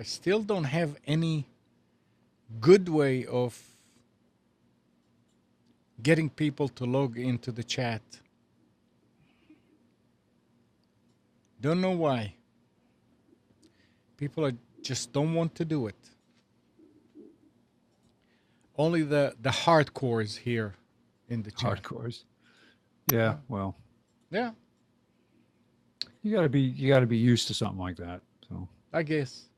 still don't have any good way of getting people to log into the chat. Don't know why. People just don't want to do it. Only the hardcores here in the chat. hardcores. Yeah. Well, Yeah, you gotta be used to something like that. So I guess.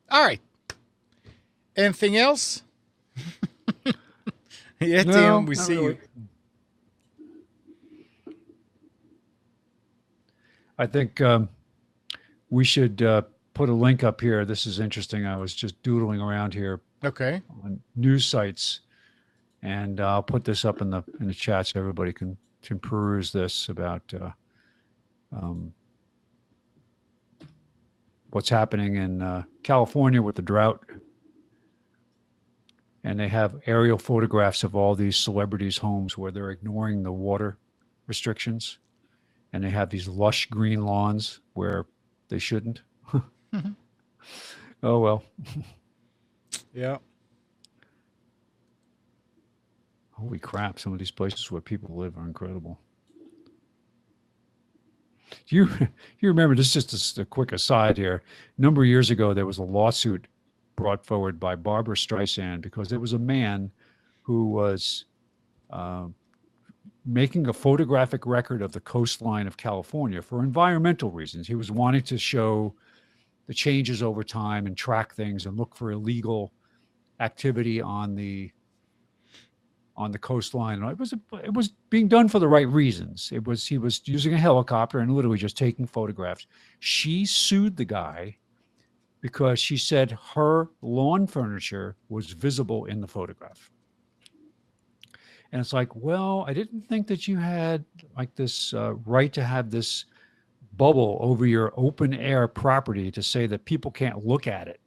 All right. Anything else? Yeah, No, Tim, we not see really. you. I think we should put a link up here. This is interesting. I was just doodling around here Okay. on news sites, and I'll put this up in the chat so everybody can peruse this about what's happening in California with the drought. And they have aerial photographs of all these celebrities' homes where they're ignoring the water restrictions, and they have these lush green lawns where they shouldn't. Oh well. Yeah. Holy crap, some of these places where people live are incredible. You remember, this is just a quick aside here. A number of years ago, there was a lawsuit brought forward by Barbara Streisand because there was a man who was making a photographic record of the coastline of California for environmental reasons. He was wanting to show the changes over time and track things and look for illegal activity on the coastline. And it was being done for the right reasons. He was using a helicopter and literally just taking photographs. She sued the guy because she said her lawn furniture was visible in the photograph. And it's like, well, I didn't think that you had like this right to have this bubble over your open air property to say that people can't look at it.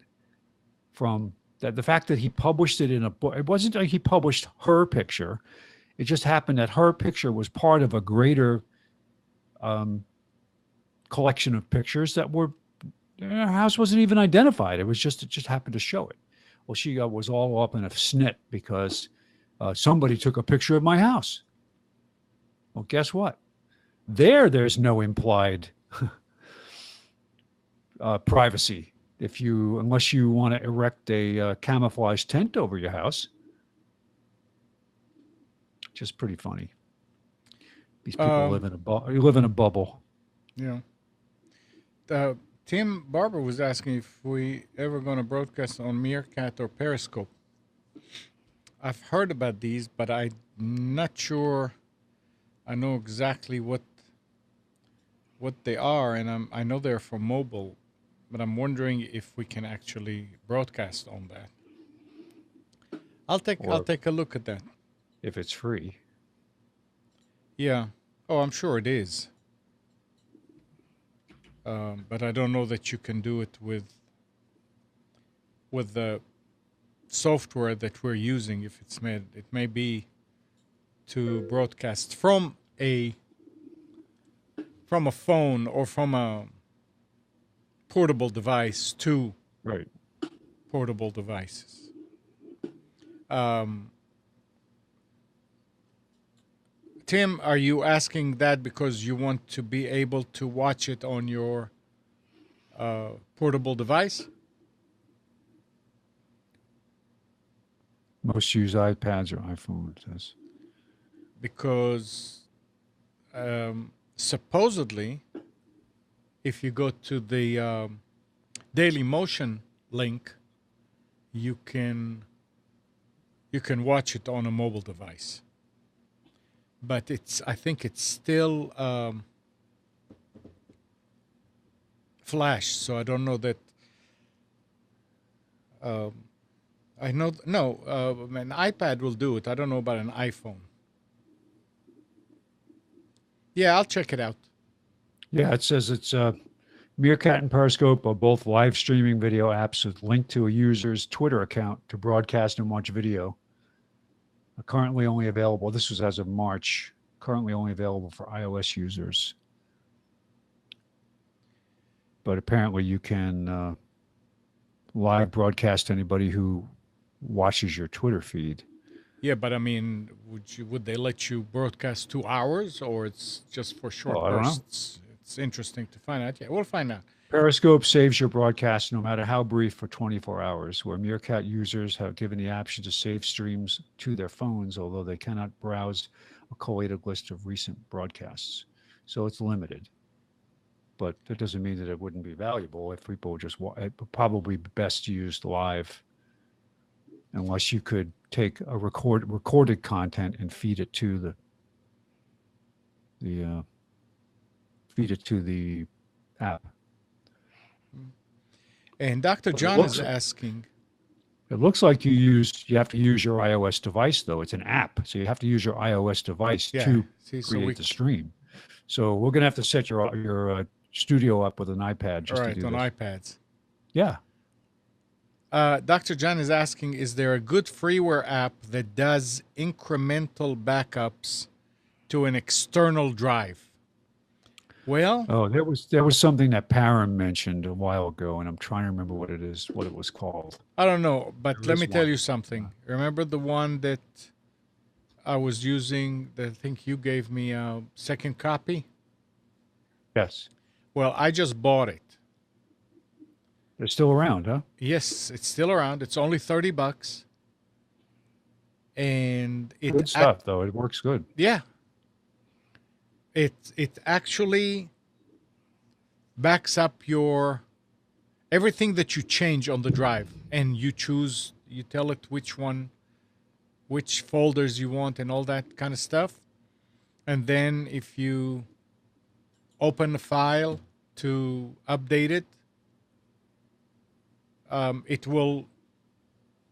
From that, the fact that he published it in a book, it wasn't like he published her picture. It just happened that her picture was part of a greater collection of pictures that were, her house wasn't even identified. It just happened to show it. Well, she was all up in a snit because somebody took a picture of my house. Well, guess what? There's no implied privacy unless you want to erect a camouflage tent over your house. Just pretty funny. These people live in a bubble. Yeah. Tim Barber was asking if we ever going to broadcast on Meerkat or Periscope. I've heard about these, but I'm not sure I know exactly what they are, and I know they're for mobile, but I'm wondering if we can actually broadcast on that. I'll take a look at that. If it's free. Yeah. Oh, I'm sure it is. But I don't know that you can do it with the software that we're using. If it's made, it may be to broadcast from a from a phone or from a portable device to Right. portable devices. Um, Tim, are you asking that because you want to be able to watch it on your portable device? Most use iPads or iPhones. Yes. Because supposedly, if you go to the Daily Motion link, you can watch it on a mobile device. But I think it's still Flash, so I don't know that. I know no, an iPad will do it. I don't know about an iPhone. Yeah, I'll check it out. Yeah, it says it's Meerkat and Periscope are both live streaming video apps with link to a user's Twitter account to broadcast and watch video. Are currently only available. This was as of March. Currently only available for iOS users. But apparently you can live broadcast anybody who watches your Twitter feed. Yeah, but I mean, would they let you broadcast 2 hours, or it's just for short I don't know. bursts? It's interesting to find out. Yeah, we'll find out. Periscope saves your broadcast no matter how brief for 24 hours, where Meerkat users have given the option to save streams to their phones, although they cannot browse a collated list of recent broadcasts. So it's limited. But that doesn't mean that it wouldn't be valuable if people just it would probably be best used live, unless you could take a recorded content and feed it to the app. And Dr. But it John looks is like- asking, It looks like you have to use your iOS device, though. It's an app, so you have to use your iOS device yeah, to see, so create we, the stream. So we're gonna have to set your studio up with an iPad just all right, to do on this. iPads. Yeah. Dr. John is asking, is there a good freeware app that does incremental backups to an external drive? Well, Oh, there was something that Param mentioned a while ago, and I'm trying to remember what it was called. I don't know, but There let is me tell one. you something. Remember the one that I was using that I think you gave me a second copy? Yes. Well, I just bought it. They're still around, huh? Yes, it's still around. It's only $30. And Good stuff, though. It works good. yeah. It actually backs up your everything that you change on the drive, and you tell it which folders you want and all that kind of stuff. And then if you open the file to update it, it will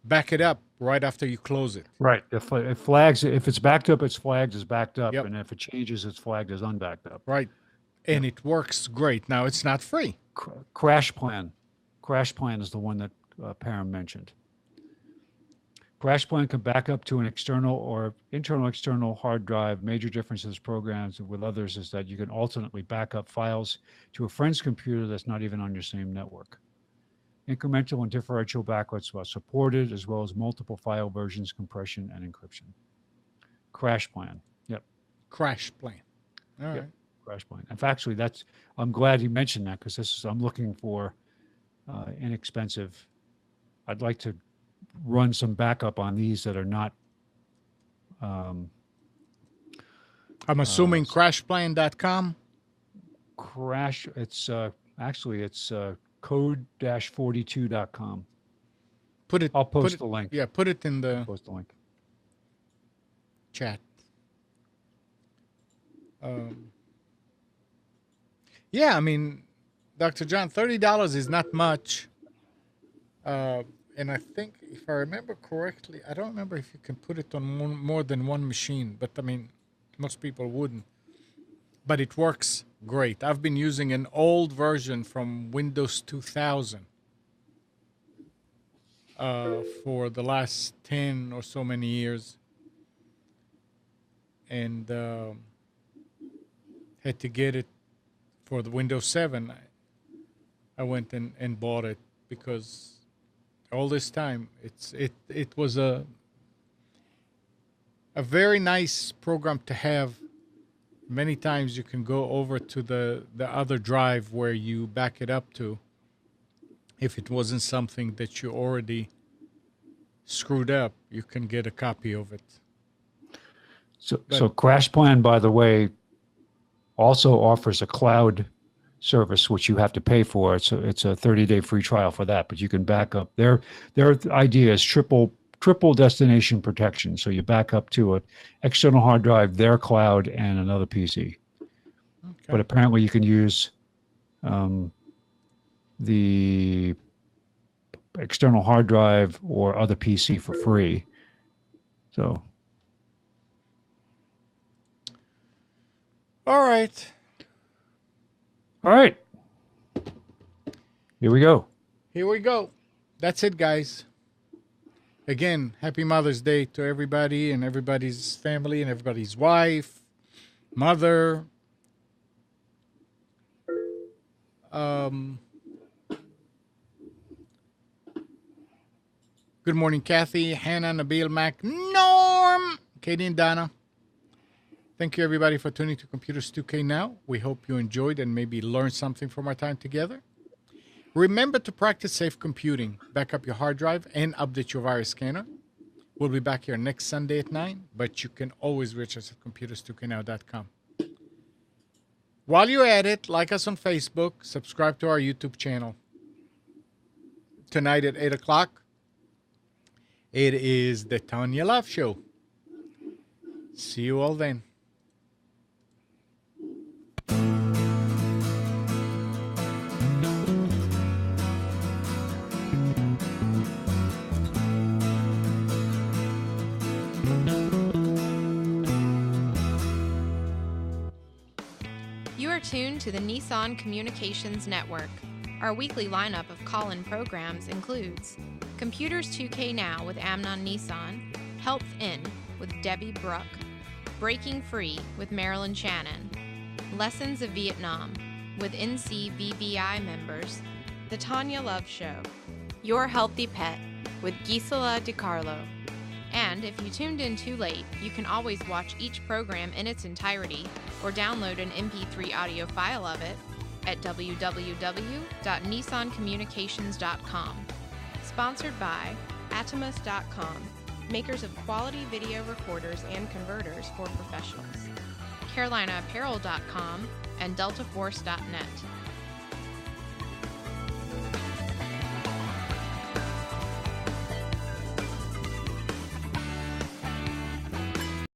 back it up right after you close it. Right. It flags if it's backed up, it's flagged as backed up, Yep. and if it changes, it's flagged as unbacked up. Right. And it works great. Now, it's not free. Crash Plan. Crash Plan is the one that Param mentioned. Crash Plan can back up to an external or external hard drive. Major differences programs with others is that you can alternately back up files to a friend's computer that's not even on your same network. Incremental and differential backups are supported, as well as multiple file versions, compression, and encryption. Crash Plan. Yep. Crash Plan. All right. Yep. Crash Plan. In fact, actually, I'm glad you mentioned that, because I'm looking for inexpensive. I'd like to run some backup on these that are not. I'm assuming crashplan.com. Crash. It's actually it's code-42.com. I'll post the link. Yeah, put it in the Post the link. chat. Yeah, I mean, Dr. John, $30 is not much. And I think, if I remember correctly, I don't remember if you can put it on more than one machine, but I mean, most people wouldn't. But it works great. I've been using an old version from Windows 2000 for the last 10 or so many years. And had to get it for the Windows 7, I went and bought it because all this time it was a very nice program to have. Many times you can go over to the other drive where you back it up to. If it wasn't something that you already screwed up, you can get a copy of it. So CrashPlan, by the way, also offers a cloud service which you have to pay for. It's a 30-day free trial for that, but you can back up. Their idea is triple destination protection. So you back up to an external hard drive, their cloud, and another PC. Okay. But apparently you can use the external hard drive or other PC for free. So. All right. Here we go. Here we go. That's it, guys. Again, happy Mother's Day to everybody and everybody's family and everybody's wife, mother. Good morning, Kathy, Hannah, Nabil, Mac, Norm, Katie, and Donna. Thank you, everybody, for tuning to Computers 2K Now. We hope you enjoyed and maybe learned something from our time together. Remember to practice safe computing. Back up your hard drive and update your virus scanner. We'll be back here next Sunday at 9, but you can always reach us at computers2know.com. While you're at it, like us on Facebook, subscribe to our YouTube channel. Tonight at 8 o'clock, it is the Tanya Love Show. See you all then. You are tuned to the Nissan Communications Network. Our weekly lineup of call-in programs includes Computers 2K Now with Amnon Nissan, Health In with Debbie Bruck, Breaking Free with Marilyn Shannon, Lessons of Vietnam with NCVVI members, The Tanya Love Show, Your Healthy Pet with Gisela DiCarlo. And if you tuned in too late, you can always watch each program in its entirety or download an MP3 audio file of it at www.nissancommunications.com. Sponsored by Atomus.com, makers of quality video recorders and converters for professionals, CarolinaApparel.com, and DeltaForce.net.